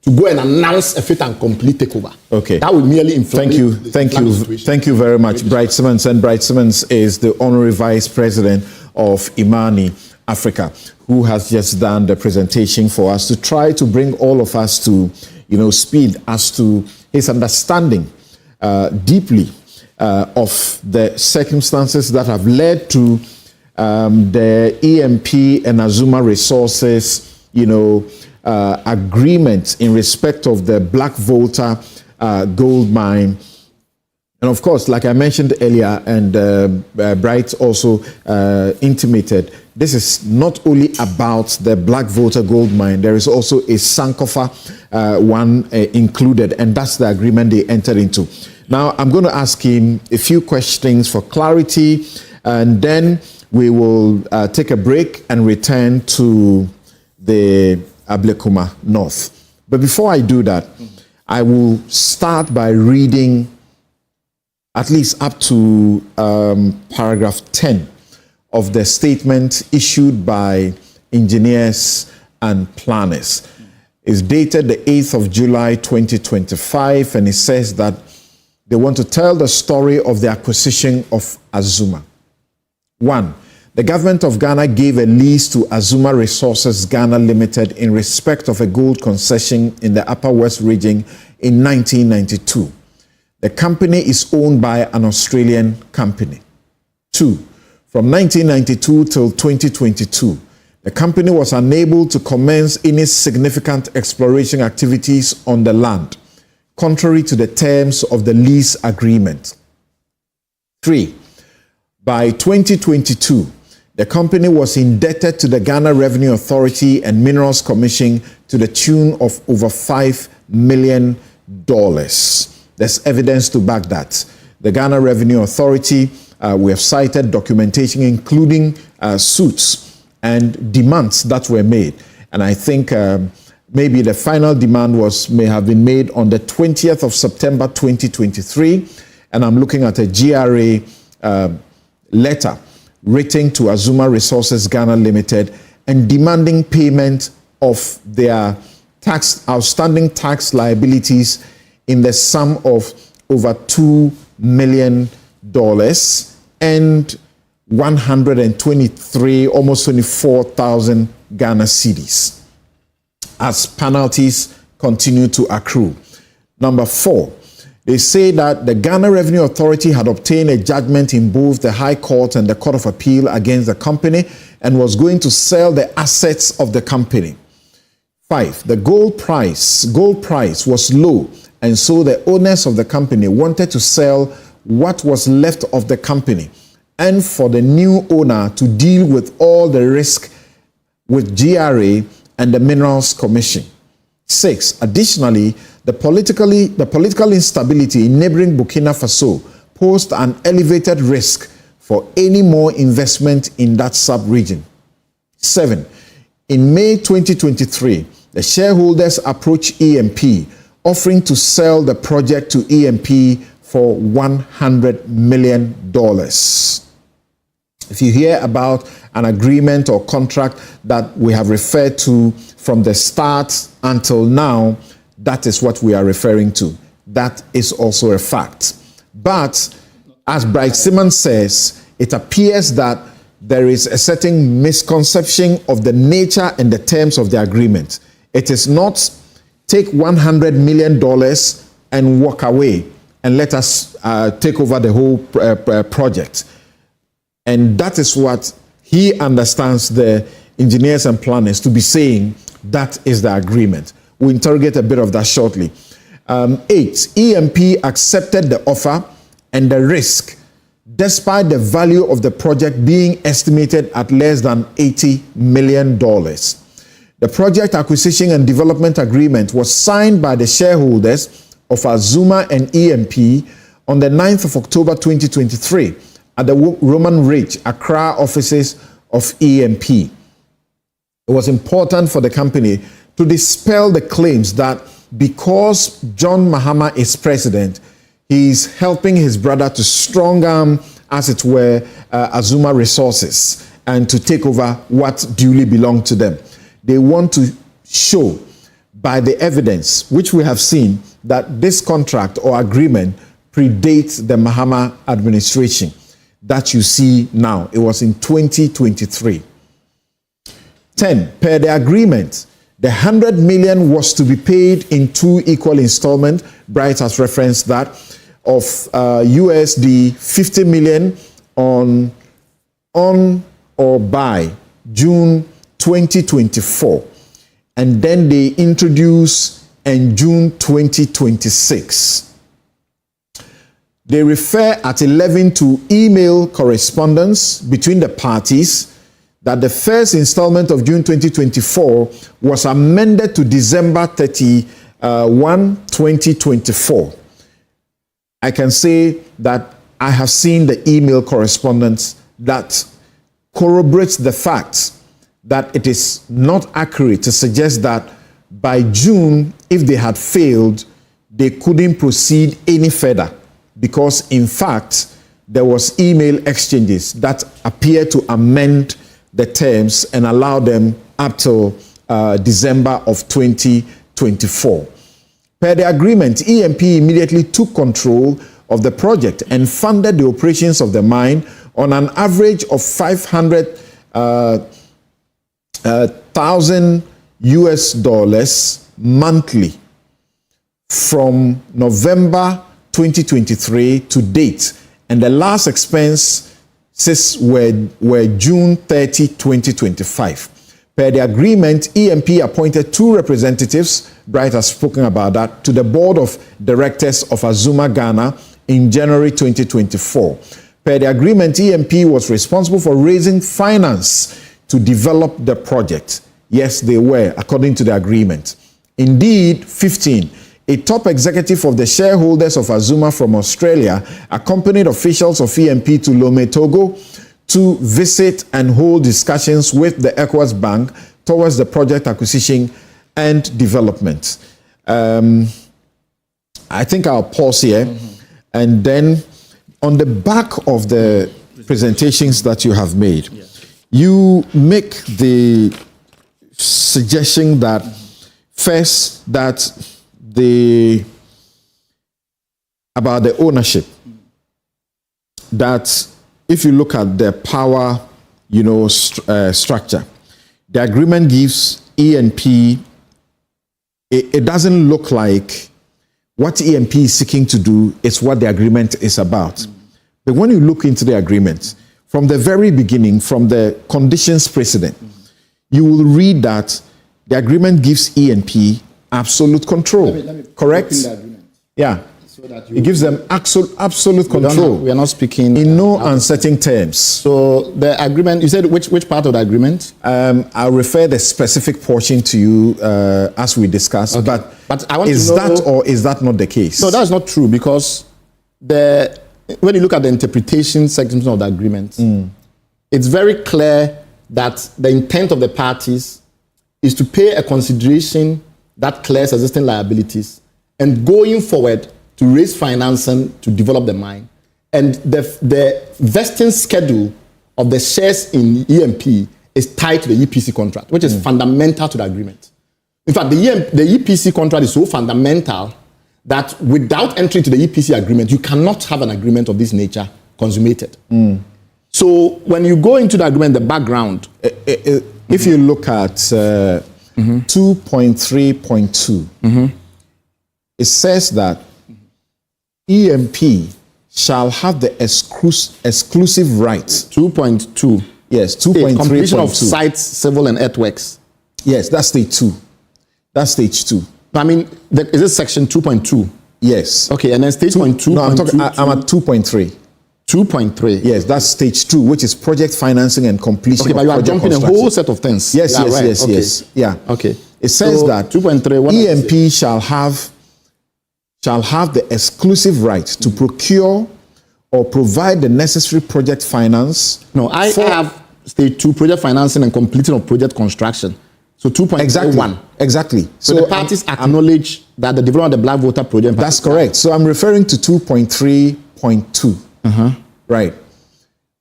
to go and announce a fit and complete takeover. Okay. That would merely inflame Thank you very much, Bright Simmons. And Bright Simmons is the Honorary Vice President of Imani Africa, who has just done the presentation for us to try to bring all of us to, speed as to his understanding deeply of the circumstances that have led to the EMP and Azumah Resources, agreements in respect of the Black Volta gold mine. And of course, like I mentioned earlier, and Bright also intimated, this is not only about the Black Volta gold mine, there is also a Sankofa one included, and that's the agreement they entered into. Now, I'm going to ask him a few questions for clarity, and then we will take a break and return to the Ablekuma North. But before I do that, I will start by reading at least up to paragraph 10 of the statement issued by engineers and planners. It's dated the 8th of July 2025, and it says that they want to tell the story of the acquisition of Azumah. 1. The government of Ghana gave a lease to Azumah Resources Ghana Limited in respect of a gold concession in the Upper West region in 1992. The company is owned by an Australian company. 2. From 1992 till 2022, the company was unable to commence any significant exploration activities on the land, contrary to the terms of the lease agreement. 3. By 2022, the company was indebted to the Ghana Revenue Authority and Minerals Commission to the tune of over $5 million. There's evidence to back that. The Ghana Revenue Authority, we have cited documentation including suits and demands that were made. And I think maybe the final demand may have been made on the 20th of September 2023. And I'm looking at a GRA letter written to Azumah Resources Ghana Limited and demanding payment of their outstanding tax liabilities in the sum of over $2 million and 123, almost 24,000 Ghana cedis as penalties continue to accrue. Number 4, they say that the Ghana Revenue Authority had obtained a judgment in both the High Court and the Court of Appeal against the company and was going to sell the assets of the company. 5, the gold price was low, and so the owners of the company wanted to sell what was left of the company and for the new owner to deal with all the risk with GRA and the Minerals Commission. 6, additionally, the political instability in neighboring Burkina Faso posed an elevated risk for any more investment in that sub-region. 7, in May 2023, the shareholders approached EMP, offering to sell the project to EMP for $100 million. If you hear about an agreement or contract that we have referred to from the start until now, that is what we are referring to. That is also a fact. But as Bright Simmons says, it appears that there is a certain misconception of the nature and the terms of the agreement. It is not take $100 million and walk away and let us take over the whole project. And that is what he understands the engineers and planners to be saying. That is the agreement. We'll interrogate a bit of that shortly. 8, EMP accepted the offer and the risk, despite the value of the project being estimated at less than $80 million. The project acquisition and development agreement was signed by the shareholders of Azumah and EMP on the 9th of October 2023 at the Roman Ridge, Accra offices of EMP. It was important for the company to dispel the claims that because John Mahama is president, he's helping his brother to strong arm, as it were, Azumah Resources and to take over what duly belonged to them. They want to show by the evidence, which we have seen that this contract or agreement predates the Mahama administration that you see now. It was in 2023. 10, per the agreement, the 100 million was to be paid in 2 equal installments. Bright has referenced that, of USD 50 million on or by June 2024. And then they introduce in June 2026. They refer at 11 to email correspondence between the parties that the first installment of June 2024 was amended to December 31, 2024. I can say that I have seen the email correspondence that corroborates the fact that it is not accurate to suggest that by June, if they had failed, they couldn't proceed any further, because in fact, there was email exchanges that appear to amend the terms and allow them up till December of 2024. Per the agreement, EMP immediately took control of the project and funded the operations of the mine on an average of $500,000 monthly from November 2023 to date, and the last expenses were June 30, 2025. Per the agreement, EMP appointed 2 representatives, Bright has spoken about that, to the board of directors of Azumah Ghana in January 2024. Per the agreement, EMP was responsible for raising finance to develop the project. Yes, they were, according to the agreement. Indeed, 15, a top executive of the shareholders of Azumah from Australia accompanied officials of EMP to Lomé, Togo, to visit and hold discussions with the ECOWAS Bank towards the project acquisition and development. I think I'll pause here. And then on the back of the presentations that you have made, you make the suggestion that first, that about the ownership, that if you look at the power, structure, the agreement gives ENP, it doesn't look like what ENP is seeking to do is what the agreement is about. But when you look into the agreement, from the very beginning, from the conditions precedent, you will read that the agreement gives ENP absolute control. Let me correct? The agreement. Yeah. So that it gives them absolute control. We are not speaking in no uncertain terms. So the agreement, you said which part of the agreement? I'll refer the specific portion to you as we discuss. Okay. But I want to know, that or is that not the case? No, that's not true, because when you look at the interpretation section of the agreement, it's very clear that the intent of the parties is to pay a consideration that clears existing liabilities and going forward to raise financing to develop the mine. And the vesting schedule of the shares in EMP is tied to the EPC contract, which is fundamental to the agreement. In fact, the EPC contract is so fundamental that without entry to the EPC agreement, you cannot have an agreement of this nature consummated. So when you go into the agreement, the background, if you look at 2.3.2, it says that EMP shall have the exclusive rights. 2.2. Yes, 2.3.2. Completion of sites, civil and earthworks. Yes, that's stage 2. That's stage 2. I mean, is it section 2.2? Yes. Okay, and then stage 2.2. No, I'm at 2.3. 2.3. Yes, that's stage 2, which is project financing and completion. Okay, but you are jumping a whole set of things. Yes, yes. Yeah. Okay. It says that 2.3. EMP shall have the exclusive right to procure or provide the necessary project finance. No, I have stage 2, project financing and completion of project construction. So 2.1. Exactly. So the parties acknowledge that the development of the Black Volta project. That's correct. So I'm referring to 2.3.2. Right.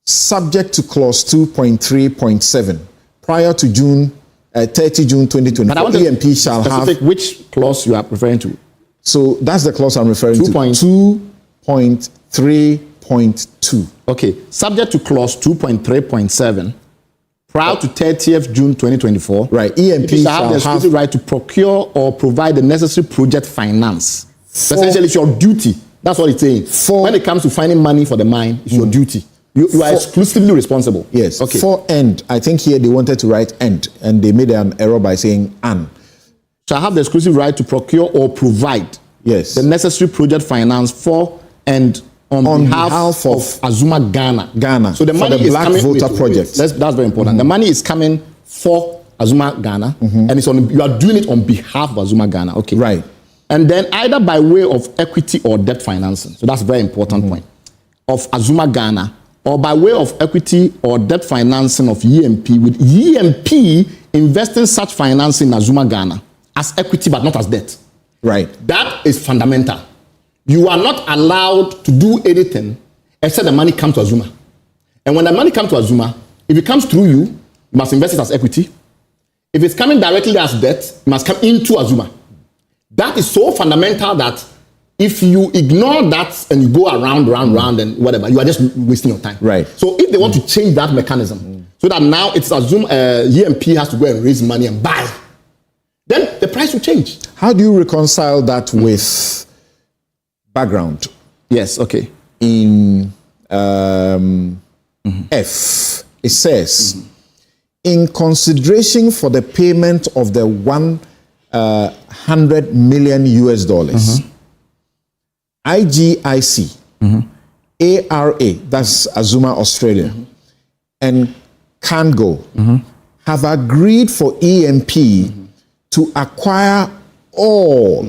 Subject to clause 2.3.7, prior to June 30 June 2024, EMP shall have... Which clause you are referring to? So that's the clause I'm referring to. 2.3.2. Okay. Subject to clause 2.3.7, prior to 30th June 2024, right, EMP shall have the exclusive right to procure or provide the necessary project finance. Essentially, it's your duty. That's what it's saying. When it comes to finding money for the mine, it's your duty. You are exclusively responsible. Yes. Okay. For end, I think here they wanted to write end, and they made an error by saying an. Shall have the exclusive right to procure or provide the necessary project finance for and on behalf of Azumah Ghana. So the money is Black coming Volta Project. That's very important. The money is coming for Azumah Ghana, and you are doing it on behalf of Azumah Ghana. Okay. Right. And then either by way of equity or debt financing. So that's a very important point. Of Azumah Ghana, or by way of equity or debt financing of EMP, with EMP investing such financing in Azumah Ghana as equity but not as debt. Right. That is fundamental. You are not allowed to do anything except the money comes to Azumah. And when the money comes to Azumah, if it comes through you, you must invest it as equity. If it's coming directly as debt, it must come into Azumah. That is so fundamental that if you ignore that and you go around and whatever, you are just wasting your time. Right. So if they want to change that mechanism, so that now it's assumed EMP has to go and raise money and buy, then the price will change. How do you reconcile that with background? Yes, okay. In F, it says, in consideration for the payment of the $100 million US dollars, IGIC, ARA, that's Azumah Australia, and Cango have agreed for EMP to acquire all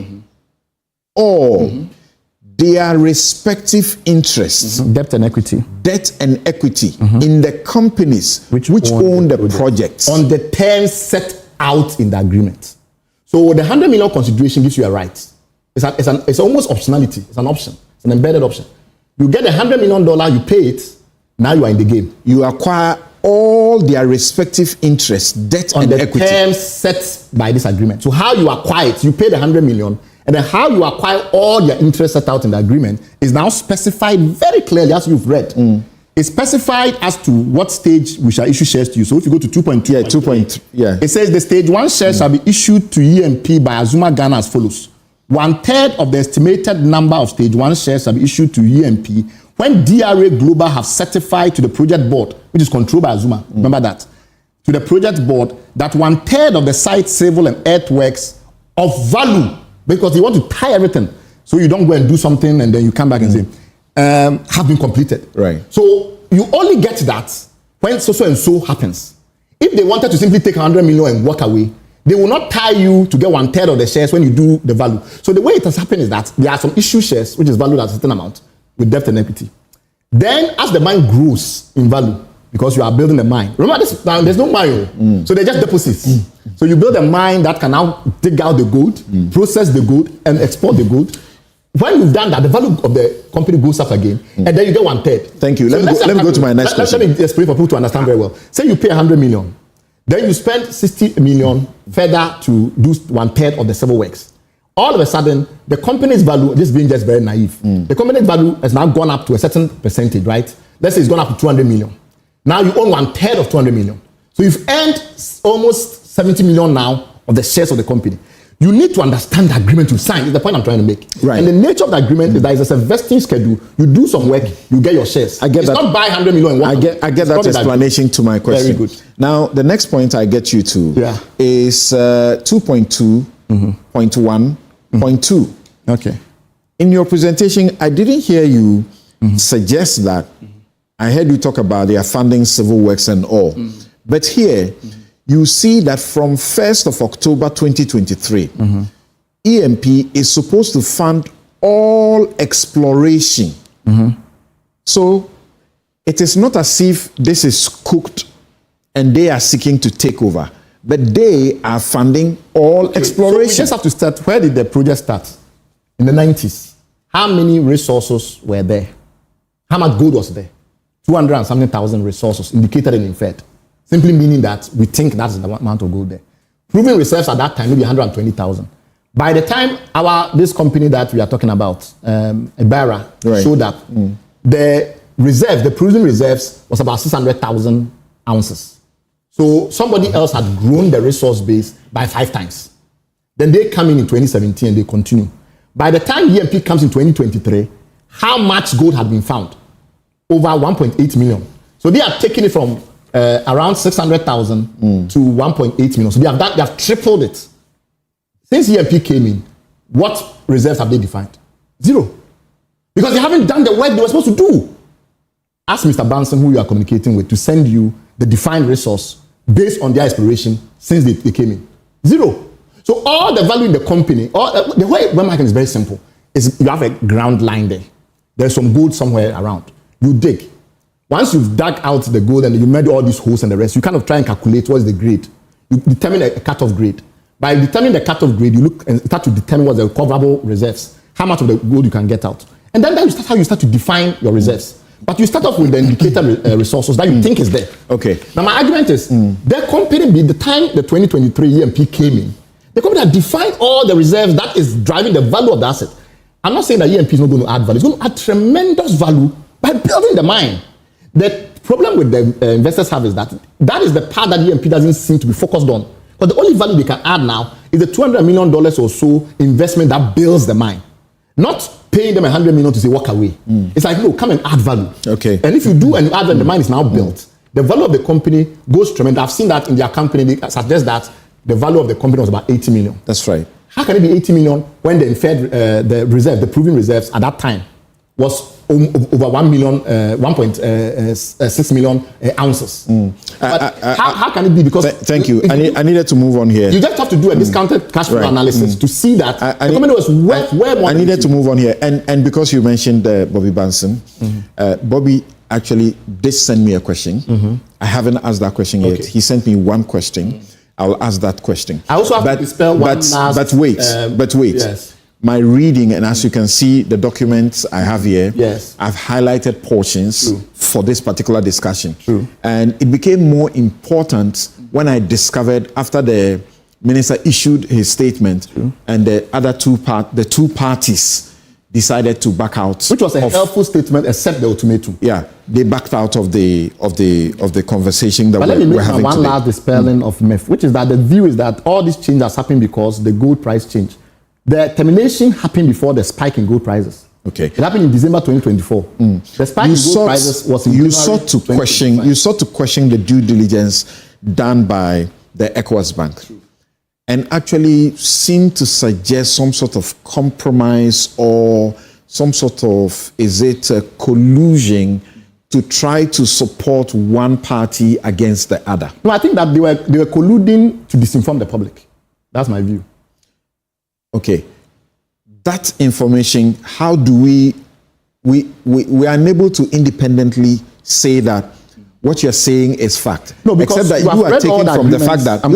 their respective interests, debt and equity, in the companies which own the projects on the terms set out in the agreement. So the 100 million consideration gives you a right. It's almost optionality. It's an option. It's an embedded option. You get $100 million, you pay it. Now you are in the game. You acquire all their respective interests, debt and equity, on the terms set by this agreement. So how you acquire it, you pay the 100 million, and then how you acquire all your interests set out in the agreement is now specified very clearly, as you've read. It's specified as to what stage we shall issue shares to you. So if you go to 2.2, it says the stage 1 shares shall be issued to EMP by Azumah Ghana as follows. 1/3 of the estimated number of stage 1 shares shall be issued to EMP when DRA Global have certified to the project board, which is controlled by Azumah. Remember that. To the project board that 1/3 of the site civil and earthworks of value, because you want to tie everything, so you don't go and do something and then you come back and say, have been completed. Right. So you only get that when so and so happens. If they wanted to simply take 100 million and walk away, they will not tie you to get 1/3 of the shares when you do the value. So the way it has happened is that there are some issue shares which is valued at a certain amount with debt and equity. Then as the mine grows in value, because you are building a mine. Remember this, now there's no mine. So they're just deposits. So you build a mine that can now dig out the gold, process the gold, and export the gold. When you've done that, the value of the company goes up again, and then you get 1/3. Thank you. Let me go to my next question. Let me explain for people to understand very well. Say you pay 100 million, then you spend 60 million further to do 1/3 of the civil works. All of a sudden, the company's value, this being just very naive, the company's value has now gone up to a certain percentage, right? Let's say it's gone up to 200 million. Now you own 1/3 of 200 million. So you've earned almost 70 million now of the shares of the company. You need to understand the agreement you signed. Is the point I'm trying to make. Right. And the nature of the agreement is that it's a vesting schedule. You do some work, you get your shares. I get it's that. not buy 100 million and walk away. I get that explanation to my question. Very good. Now, the next point I get you to is 2.2.1.2. Okay. In your presentation, I didn't hear you suggest that. I heard you talk about they are funding civil works and all. But here, you see that from 1st of October 2023, EMP is supposed to fund all exploration. So it is not as if this is cooked and they are seeking to take over, but they are funding all exploration. So we just have to start. Where did the project start? In the 90s. How many resources were there? How much gold was there? 200 and something thousand resources indicated and inferred. Simply meaning that we think that's the amount of gold there. Proven reserves at that time maybe 120,000. By the time this company that we are talking about, Ibaera, showed up, the proven reserves was about 600,000 ounces. So somebody else had grown the resource base by 5 times. Then they come in 2017 and they continue. By the time EMP comes in 2023, how much gold had been found? Over 1.8 million. So they are taking it from around 600,000 to 1.8 million. So they have tripled it. Since EMP came in, what reserves have they defined? 0. Because they haven't done the work they were supposed to do. Ask Mr. Branson, who you are communicating with, to send you the defined resource based on their exploration since they came in. 0. So all the value in the company, the way we're marking is very simple. Is you have a ground line there. There's some gold somewhere around. You dig. Once you've dug out the gold and you made all these holes and the rest, you kind of try and calculate what's the grade. You determine a cutoff grade. By determining the cutoff grade, you look and start to determine what's the recoverable reserves, how much of the gold you can get out. And then that is how you start to define your reserves. But you start off with the indicator resources that you think is there. Okay. Now my argument is, the company, the time the 2023 EMP came in, the company had defined all the reserves that is driving the value of the asset. I'm not saying that EMP is not going to add value. It's going to add tremendous value by building the mine. The problem with the investors have is that is the part that EMP doesn't seem to be focused on. But the only value they can add now is the $200 million or so investment that builds the mine. Not paying them $100 million to say walk away. It's like, no, come and add value. Okay. And if you do and you add value, the mine is now built. The value of the company goes tremendous. I've seen that in their company. They suggest that the value of the company was about 80 million. That's right. How can it be 80 million when the inferred, the reserve, the proven reserves at that time was over 1.6 million ounces? But how can it be? Because thank you. I needed to move on here. You just have to do a discounted cash flow analysis to see that the company was worth more. I needed to move on here, and because you mentioned Bobby Branson, Bobby actually did send me a question. I haven't asked that question yet. He sent me one question. I'll ask that question. I also have to dispel one last... But wait. Yes. My reading, and as you can see, the documents I have here, I've highlighted portions for this particular discussion. And it became more important when I discovered after the minister issued his statement and the other two parties decided to back out. Which was a helpful statement, except the ultimatum. Yeah, they backed out of the conversation that we're having today. But let me make one last dispelling of myth, which is that the view is that all these changes happened because the gold price changed. The termination happened before the spike in gold prices. Okay. It happened in December 2024. The spike in gold prices was in you sought to question the due diligence done by the ECOWAS Bank. And actually seemed to suggest some sort of compromise or some sort of, is it a collusion to try to support one party against the other? No, I think that they were colluding to disinform the public. That's my view. Okay. That information, how do we are unable to independently say that what you're saying is fact? No, because except that you are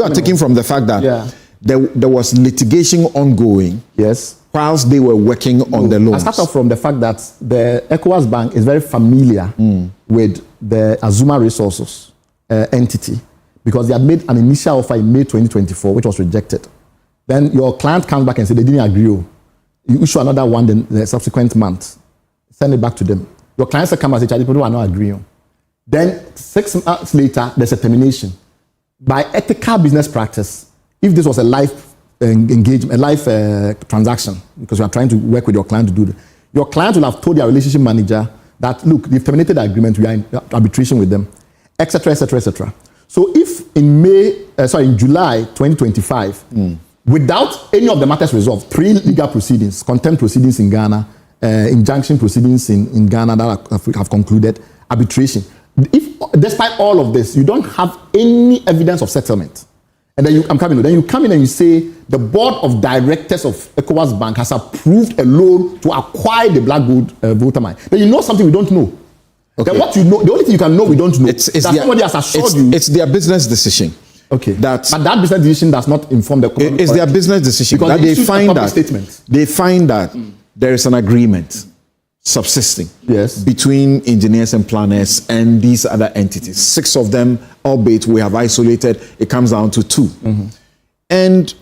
taking from the fact that there was litigation ongoing. Yes. Whilst they were working on the loans. I start off from the fact that the ECOWAS Bank is very familiar with the Azumah Resources entity, because they had made an initial offer in May 2024, which was rejected. Then your client comes back and says they didn't agree. You issue another one the subsequent month. Send it back to them. Your clients come and say, people are not agreeing. Then 6 months later, there's a termination. By ethical business practice, if this was a live engagement, a live transaction, because you are trying to work with your client to do that, your client will have told their relationship manager that, look, they've terminated the agreement, we are in arbitration with them, etc., etc., etc. So if in July 2025, without any of the matters resolved, pre-legal proceedings, contempt proceedings in Ghana, injunction proceedings in Ghana that have concluded, arbitration, if despite all of this, you don't have any evidence of settlement, and then you come in and you say the board of directors of ECOWAS Bank has approved a loan to acquire the Black Gold Volta mine, then you know something we don't know. Okay. Then what you know, the only thing you can know we don't know, somebody has assured you. It's their business decision. Okay. But that business decision does not inform the company. It's their business decision. Because that they find that there is an agreement subsisting between engineers and planners and these other entities. 6 of them, albeit we have isolated, it comes down to 2. And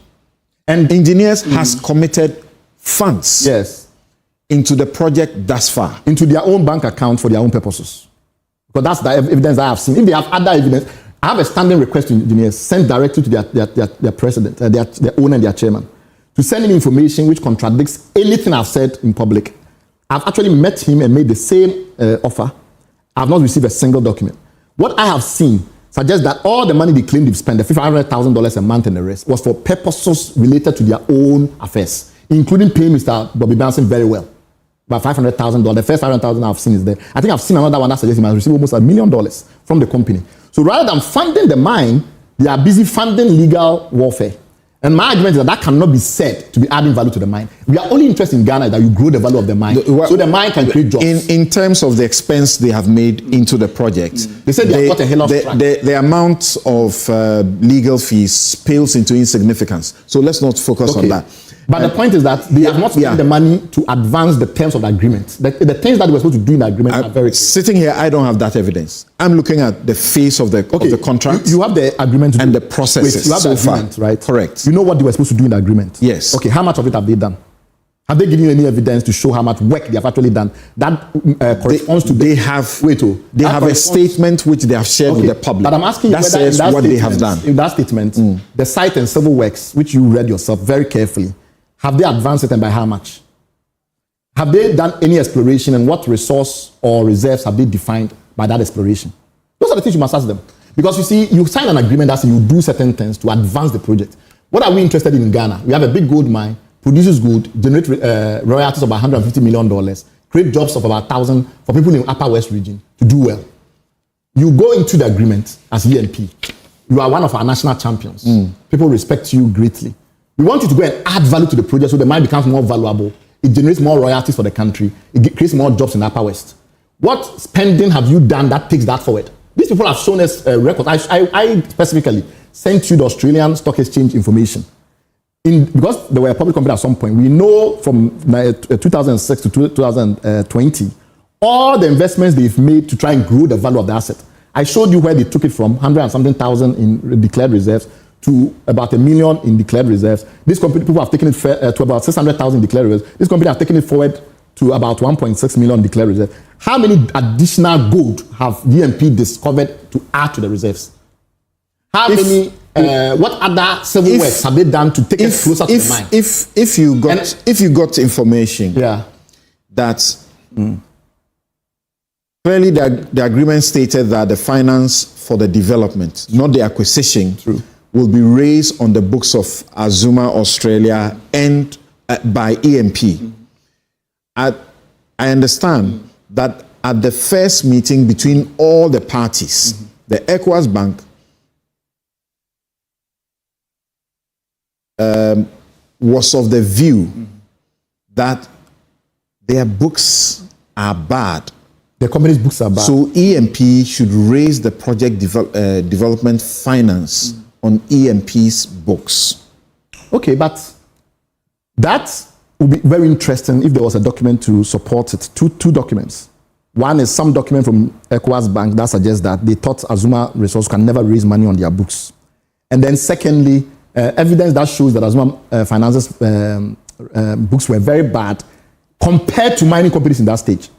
engineers has committed funds into the project thus far. Into their own bank account for their own purposes. Because that's the evidence I have seen. If they have other evidence, I have a standing request to engineers sent directly to their president, their owner and their chairman, to send him information which contradicts anything I've said in public. I've actually met him and made the same offer. I've not received a single document. What I have seen suggests that all the money they claim they've spent, the $500,000 a month and the rest, was for purposes related to their own affairs, including paying Mr. Bobby Benson very well. About $500,000. The first $500,000 I've seen is there. I think I've seen another one that suggests he must receive almost $1 million from the company. So rather than funding the mine, they are busy funding legal warfare. And my argument is that cannot be said to be adding value to the mine. We are only interested in Ghana that you grow the value of the mine, so the mine can create jobs. In terms of the expense they have made into the project, they said they have got a hell of a track. The amount of legal fees pales into insignificance. So let's not focus on that. But the point is that they have not spent the money to advance the terms of the agreement. The things that they were supposed to do in the agreement are very clear. Sitting here, I don't have that evidence. I'm looking at the face of the contract. You have the agreement and the processes. You have the agreement, right? Correct. You know what they were supposed to do in the agreement? Yes. Okay, how much of it have they done? Have they given you any evidence to show how much work they have actually done? That corresponds to they have a statement which they have shared with the public. But I'm asking you that says what they have done. In that statement, the site and civil works, which you read yourself very carefully, have they advanced it and by how much? Have they done any exploration and what resource or reserves have they defined by that exploration? Those are the things you must ask them. Because you see, you sign an agreement that says you do certain things to advance the project. What are we interested in Ghana? We have a big gold mine, produces gold, generate royalties of about $150 million, create jobs of about 1,000 for people in the Upper West region to do well. You go into the agreement as EMP. You are one of our national champions. People respect you greatly. We want you to go and add value to the project so the mine becomes more valuable. It generates more royalties for the country. It creates more jobs in the Upper West. What spending have you done that takes that forward? These people have shown us a record. I specifically sent you the Australian Stock Exchange information. Because they were a public company at some point, we know from 2006 to 2020, all the investments they've made to try and grow the value of the asset. I showed you where they took it from, 100 and something thousand in declared reserves, to about $1 million in declared reserves. This company, people have taken it to about 600,000 declared reserves. This company has taken it forward to about 1.6 million declared reserves. How many additional gold have EMP discovered to add to the reserves? How many, what other civil works have they done to take it closer to the mine? If you got information that clearly the agreement stated that the finance for the development, not the acquisition, will be raised on the books of Azumah Australia and by EMP. I understand that at the first meeting between all the parties, the ECOWAS Bank was of the view that their books are bad. The company's books are bad. So EMP should raise the project development finance on EMP's books. Okay, but that would be very interesting if there was a document to support it. Two documents. One is some document from ECOWAS Bank that suggests that they thought Azumah Resources can never raise money on their books. And then secondly, evidence that shows that Azumah Finance's books were very bad compared to mining companies in that stage.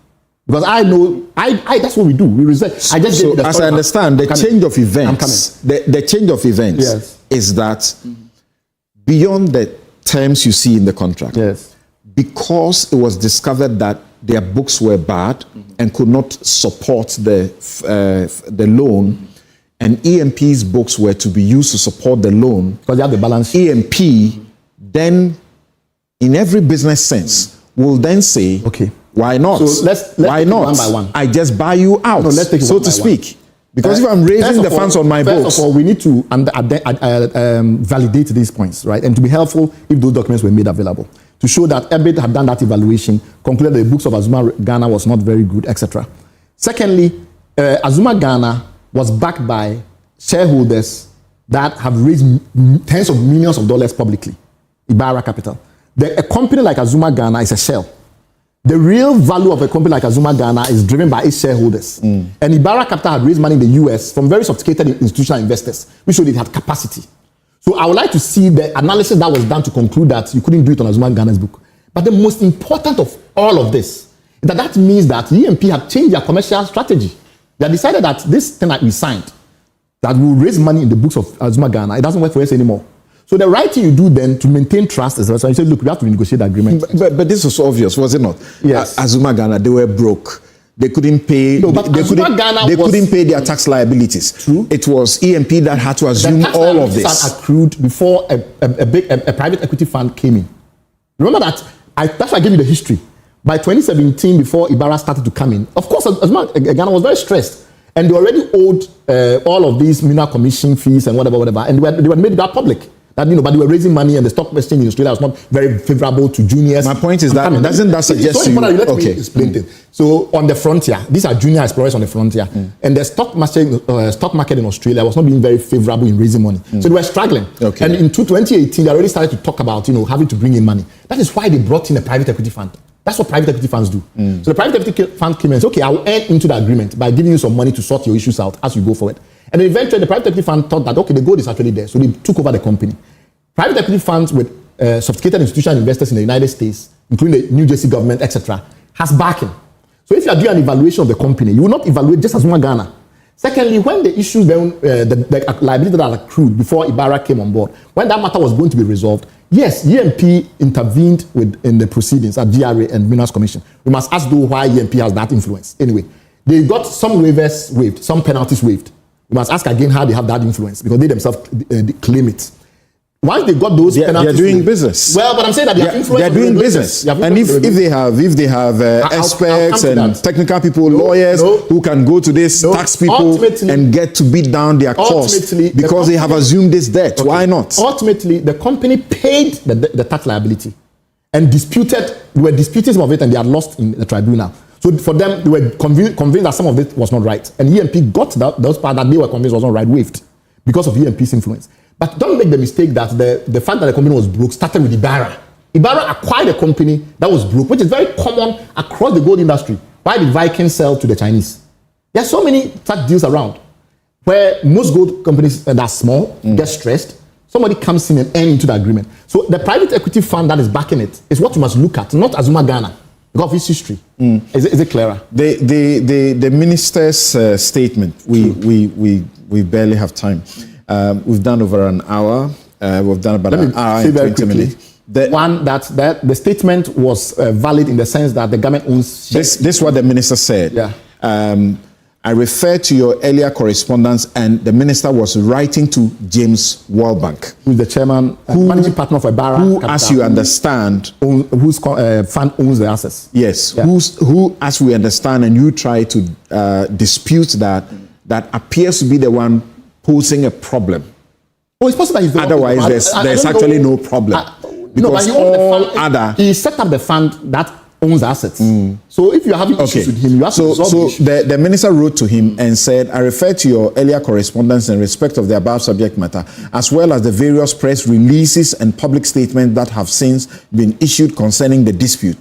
Because I know, that's what we do. We research. I just so as I understand, the change of events, the change of events is that beyond the terms you see in the contract, because it was discovered that their books were bad and could not support the loan, and EMP's books were to be used to support the loan, because they have the balance. EMP then, in every business sense, will then say, okay, why not? So let's why not? One by one. I just buy you out, no, let's take so to speak. Because if I'm raising the funds on my books... First of all, we need to validate these points, right? And to be helpful if those documents were made available. To show that EBID had done that evaluation, concluded the books of Azumah Ghana was not very good, etc. Secondly, Azumah Ghana was backed by shareholders that have raised tens of millions of dollars publicly. Ibaera Capital. A company like Azumah Ghana is a shell. The real value of a company like Azumah Ghana is driven by its shareholders. And Ibaera Capital had raised money in the US from very sophisticated institutional investors, which showed it had capacity. So So I would like to see the analysis that was done to conclude that you couldn't do it on Azumah Ghana's book. But the most important of all of this is that means that EMP had changed their commercial strategy. They had decided that this thing that we signed, that will raise money in the books of Azumah Ghana, it doesn't work for us anymore. So the right thing you do then to maintain trust is, you say, look, we have to renegotiate the agreement. But this was obvious, was it not? Yes. Azumah Ghana, they were broke. They couldn't pay. No, but they couldn't pay their tax liabilities. True. It was EMP that had to assume all of this. Had accrued before a private equity fund came in. Remember that? That's why I gave you the history. By 2017, before Ibaera started to come in, of course, Azumah Ghana was very stressed, and they already owed all of these mineral commission fees and whatever, and they were made that public. That, but they were raising money, and the stock exchange in Australia was not very favorable to juniors. My point is that doesn't that suggest to you? Let me explain it. So on the frontier, these are junior explorers on the frontier, and the stock market in Australia was not being very favorable in raising money. So they were struggling. Okay. And in 2018, they already started to talk about having to bring in money. That is why they brought in a private equity fund. That's what private equity funds do. So the private equity fund came and said, okay, I will enter into the agreement by giving you some money to sort your issues out as you go forward. And then eventually the private equity fund thought that, okay, the gold is actually there. So they took over the company. Private equity funds with sophisticated institutional investors in the United States, including the New Jersey government, etc., has backing. So if you are doing an evaluation of the company, you will not evaluate just Azumah Ghana. Secondly, when the issues, the liability that accrued before Ibaera came on board, when that matter was going to be resolved, yes, EMP intervened in the proceedings at GRA and Minerals Commission. We must ask though why EMP has that influence. Anyway, they got some waivers waived, some penalties waived. We must ask again how they have that influence, because they themselves claim it. Once they got those penalties, they're doing business. Well, but I'm saying that they have influence. They're doing business. And if they have experts and technical people, lawyers who can go to this tax people and get to beat down their costs because they have assumed this debt, why not? Ultimately, the company paid the tax liability and were disputing some of it, and they had lost in the tribunal. So for them, they were convinced that some of it was not right. And EMP got those parts that they were convinced was not right waived because of EMP's influence. But don't make the mistake that the fact that the company was broke started with Ibaera. Ibaera acquired a company that was broke, which is very common across the gold industry. Why did Viking sell to the Chinese? There are so many such deals around where most gold companies that are small get stressed. Somebody comes in and enter into the agreement. So the private equity fund that is backing it is what you must look at, not Azumah Ghana, because of its history. Is it clearer? The minister's statement, we barely have time. We've done over an hour. We've done about an hour and 20 minutes. The statement was valid in the sense that the government owns shares. This is what the minister said. Yeah. I refer to your earlier correspondence, and the minister was writing to James Walbank, who's the chairman, managing partner of Ibaera who, Capital, as you understand, whose fund owns the assets. Yes, yeah. Who, as we understand, and you try to dispute that appears to be the one posing a problem. Oh, it's possible that he's the Otherwise, there's actually no problem. Because he set up the fund that owns assets. So if you're having issues with him, you have to resolve the issue. The minister wrote to him and said, I refer to your earlier correspondence in respect of the above subject matter, as well as the various press releases and public statements that have since been issued concerning the dispute.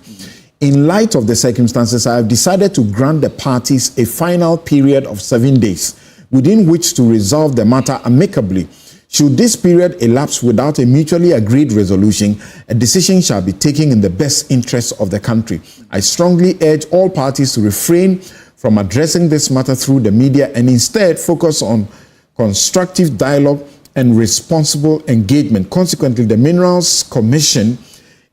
In light of the circumstances, I have decided to grant the parties a final period of 7 days, within which to resolve the matter amicably. Should this period elapse without a mutually agreed resolution, a decision shall be taken in the best interests of the country. I strongly urge all parties to refrain from addressing this matter through the media and instead focus on constructive dialogue and responsible engagement. Consequently, the Minerals Commission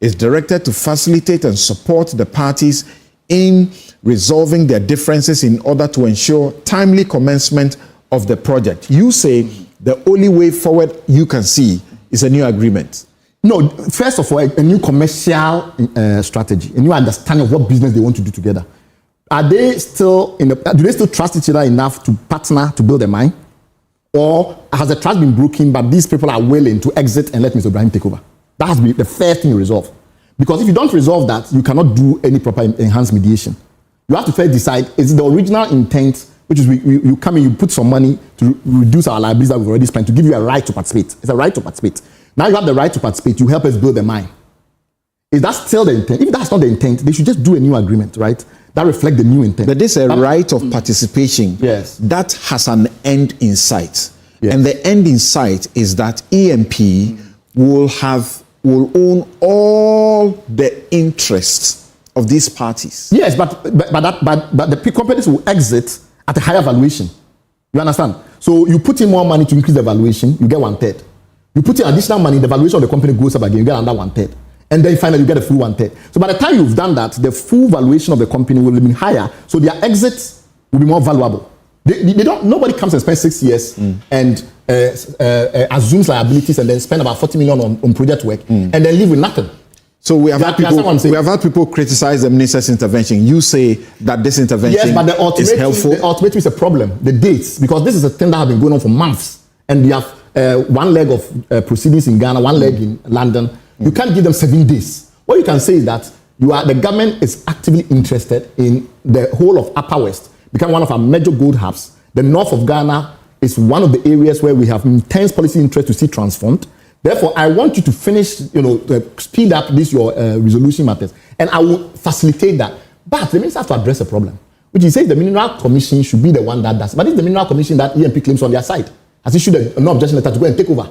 is directed to facilitate and support the parties in resolving their differences in order to ensure timely commencement of the project. You say the only way forward you can see is a new agreement. No, first of all, a new commercial strategy, a new understanding of what business they want to do together. Do they still trust each other enough to partner to build a mine? Or has the trust been broken, but these people are willing to exit and let Mr. Ibrahim take over? That has to be the first thing you resolve. Because if you don't resolve that, you cannot do any proper enhanced mediation. You have to first decide, is the original intent, which is you come in, you put some money to reduce our liabilities that we've already spent, to give you a right to participate. It's a right to participate. Now you have the right to participate, you help us build the mine. Is that still the intent? If that's not the intent, they should just do a new agreement, right? That reflects the new intent. But this is a right of participation. Yes. That has an end in sight. And the end in sight is that EMP will own all the interests of these parties. Yes, but the companies will exit at a higher valuation. You understand? So you put in more money to increase the valuation, you get 1/3. You put in additional money, the valuation of the company goes up again, you get another 1/3. And then finally you get a full 1/3. So by the time you've done that, the full valuation of the company will be higher, so their exits will be more valuable. Nobody comes and spends 6 years and assumes liabilities and then spend about 40 million on project work and then leave with nothing. So we have had people criticize the minister's intervention. You say that this intervention is helpful. The ultimatum is a problem. The dates, because this is a thing that has been going on for months, and we have one leg of proceedings in Ghana, one leg in London. You can't give them 7 days. What you can say is that the government is actively interested in the whole of Upper West, become one of our major gold hubs. The north of Ghana is one of the areas where we have intense policy interest to see transformed. Therefore, I want you to finish, speed up your resolution matters, and I will facilitate that. But the minister has to address a problem, which is saying the Mineral Commission should be the one that does. But it's the Mineral Commission that EMP claims on their side has issued a no objection letter to go and take over.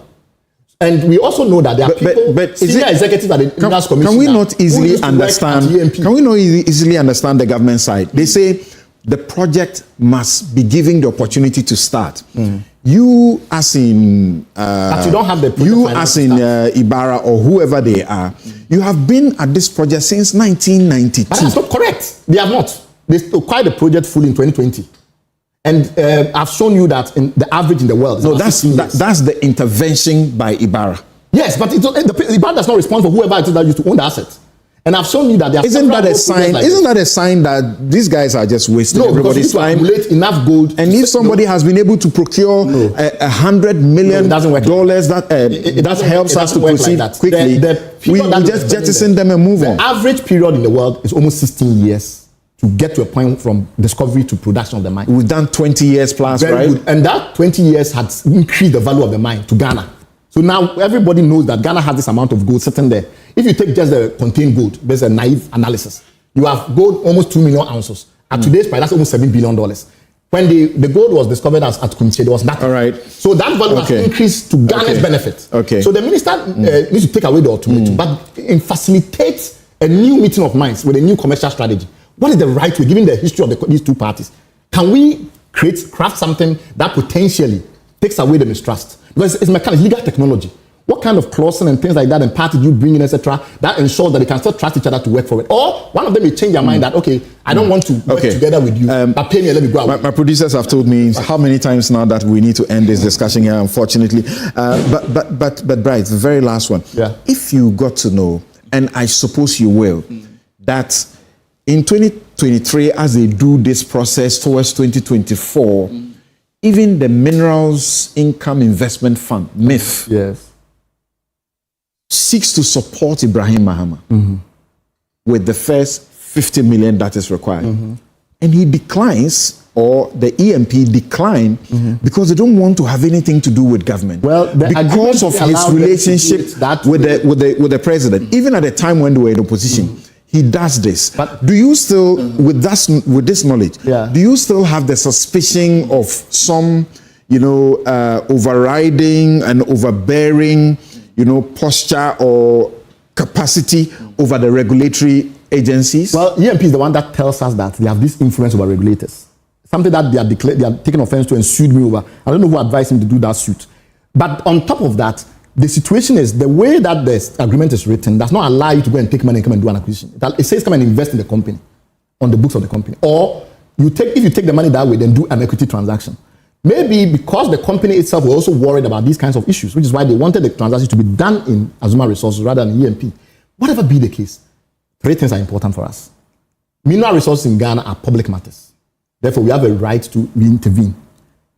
And we also know that there are senior executives at the Minerals Commission. Can we not easily understand? Can we not easily understand the government side? They say the project must be given the opportunity to start. You, as in but you don't have the Ibaera or whoever they are, you have been at this project since 1992. But that's not correct. They have not. They acquired the project fully in 2020. And I've shown you that in the average in the world. No, that's the intervention by Ibaera. Yes, but Ibaera does not respond for whoever it is that used to own the asset. And I've shown you that there isn't that a sign? Isn't that a sign that these guys are just wasting everybody's time? Enough gold. And if somebody has been able to procure $100 million that helps us to proceed quickly, we just jettison them and move on. The average period in the world is almost 16 years to get to a point from discovery to production of the mine. We've done 20 years plus, very right? Good. And that 20 years has increased the value of the mine to Ghana. So now everybody knows that Ghana has this amount of gold sitting there. If you take just the contained gold, there's a naive analysis. You have gold almost 2 million ounces. At today's price, that's almost $7 billion. When the gold was discovered at Kumche, there was nothing. All right. So that value has increased to Ghana's benefit. Okay. So the minister needs to take away the ultimatum, but facilitate a new meeting of minds with a new commercial strategy. What is the right way, given the history of these two parties? Can we craft something that potentially takes away the mistrust? Because it's mechanical, legal technology. What kind of clausing and things like that and party you bring in, etc., that ensures that they can still trust each other to work for it? Or one of them may change their mind that, I don't want to work together with you, but pay me, let me go out. My producers have told me how many times now that we need to end this discussion here, unfortunately. But Bright, the very last one. Yeah. If you got to know, and I suppose you will, that in 2023, as they do this process towards 2024, even the Minerals Income Investment Fund, MIF, seeks to support Ibrahim Mahama with the first 50 million that is required. And he declines, or the EMP decline, because they don't want to have anything to do with government. Well, because of his relationship with the president, even at the time when they were in opposition. He does this. But do you still, with this knowledge, do you still have the suspicion of some, overriding and overbearing, posture or capacity over the regulatory agencies? Well, EMP is the one that tells us that they have this influence over regulators. Something that they are taking offense to and sued me over. I don't know who advised him to do that suit. But on top of that, the situation is the way that the agreement is written does not allow you to go and take money and come and do an acquisition. It says come and invest in the company, on the books of the company. Or if you take the money that way, then do an equity transaction. Maybe because the company itself was also worried about these kinds of issues, which is why they wanted the transaction to be done in Azumah Resources rather than EMP. Whatever be the case, 3 things are important for us. Mineral resources in Ghana are public matters. Therefore, we have a right to intervene.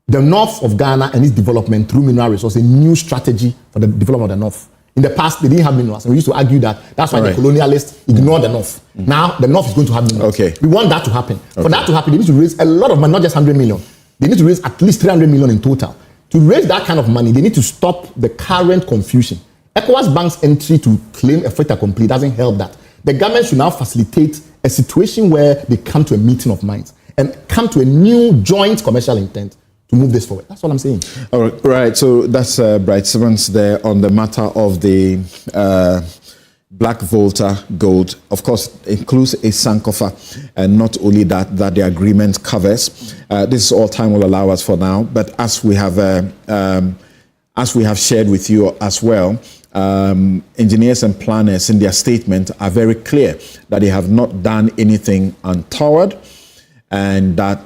The north of Ghana and its development through mineral resources, a new strategy for the development of the north. In the past, they didn't have minerals, and we used to argue that that's why the colonialists ignored the north. Now, the north is going to have minerals. We want that to happen. For that to happen, they need to raise a lot of money, not just 100 million. They need to raise at least 300 million in total. To raise that kind of money, they need to stop the current confusion. ECOWAS Bank's entry to claim a fait accompli doesn't help that. The government should now facilitate a situation where they come to a meeting of minds and come to a new joint commercial intent to move this forward. That's all I'm saying. All right. So that's Bright Simmons there on the matter of the Black Volta Gold. Of course, includes a Sankofa, and not only that the agreement covers. This is all time will allow us for now. But as we have shared with you as well, engineers and planners in their statement are very clear that they have not done anything untoward, and that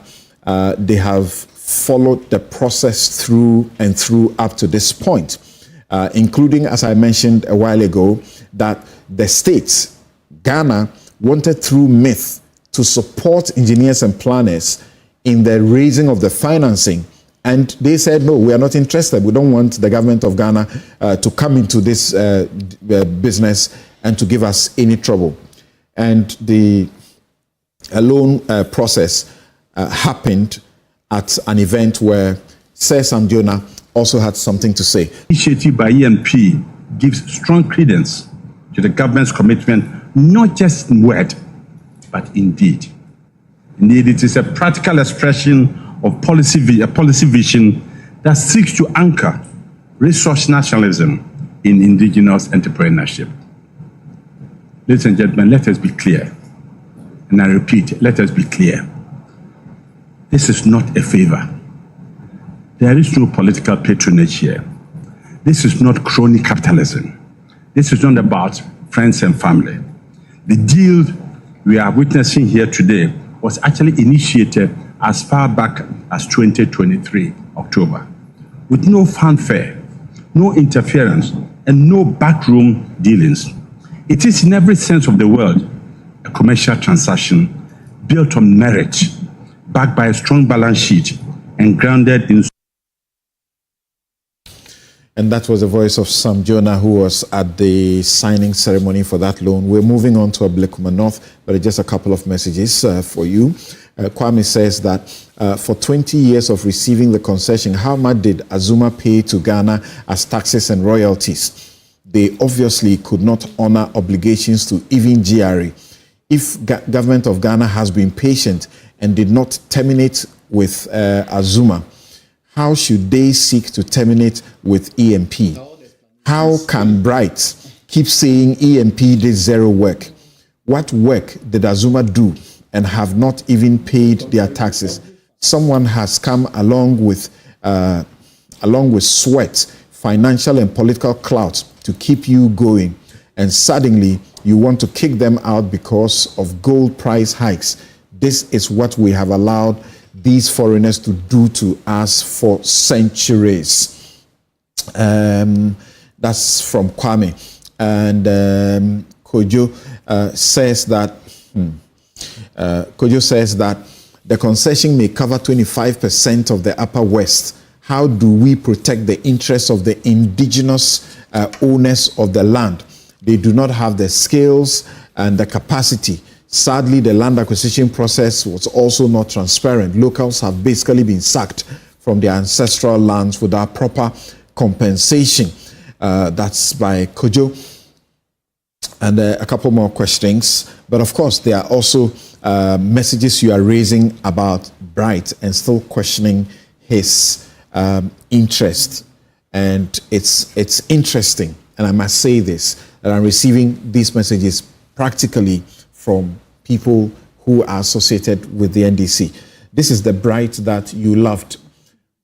they have followed the process through and through up to this point, including, as I mentioned a while ago, that the states, Ghana, wanted through myth to support engineers and planners in the raising of the financing. And they said, no, we are not interested. We don't want the government of Ghana to come into this business and to give us any trouble. And the loan process happened at an event where Sir Sam Jonah also had something to say. Initiative by ENP gives strong credence to the government's commitment, not just in word, but in deed. Indeed, it is a practical expression of policy vision that seeks to anchor resource nationalism in indigenous entrepreneurship. Ladies and gentlemen, let us be clear. And I repeat, let us be clear. This is not a favor. There is no political patronage here. This is not crony capitalism. This is not about friends and family. The deal we are witnessing here today was actually initiated as far back as 2023, October, with no fanfare, no interference, and no backroom dealings. It is in every sense of the word a commercial transaction built on merit, backed by a strong balance sheet, and grounded in. And that was the voice of Sam Jonah, who was at the signing ceremony for that loan. We're moving on to Oblekuma North, but just a couple of messages for you. Kwame says that for 20 years of receiving the concession, how much did Azumah pay to Ghana as taxes and royalties? They obviously could not honor obligations to even GRA. If government of Ghana has been patient and did not terminate with Azumah, how should they seek to terminate with EMP? How can Bright keep saying EMP did zero work? What work did Azumah do and have not even paid their taxes? Someone has come along with sweat, financial and political clout to keep you going, and suddenly you want to kick them out because of gold price hikes. This is what we have allowed these foreigners to do to us for centuries. That's from Kwame. And Kojo says that the concession may cover 25% of the Upper West. How do we protect the interests of the indigenous owners of the land? They do not have the skills and the capacity. Sadly, the land acquisition process was also not transparent. Locals have basically been sacked from their ancestral lands without proper compensation. That's by Kojo. And a couple more questions. But of course, there are also messages you are raising about Bright and still questioning his interest. And it's interesting, and I must say this, that I'm receiving these messages practically from people who are associated with the NDC. This is the Bright that you loved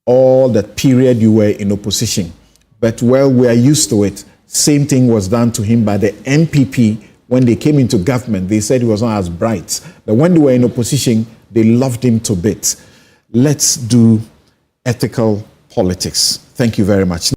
all that period you were in opposition. But well, we are used to it. Same thing was done to him by the NPP when they came into government. They said he was not as bright. But when they were in opposition, they loved him to bits. Let's do ethical politics. Thank you very much.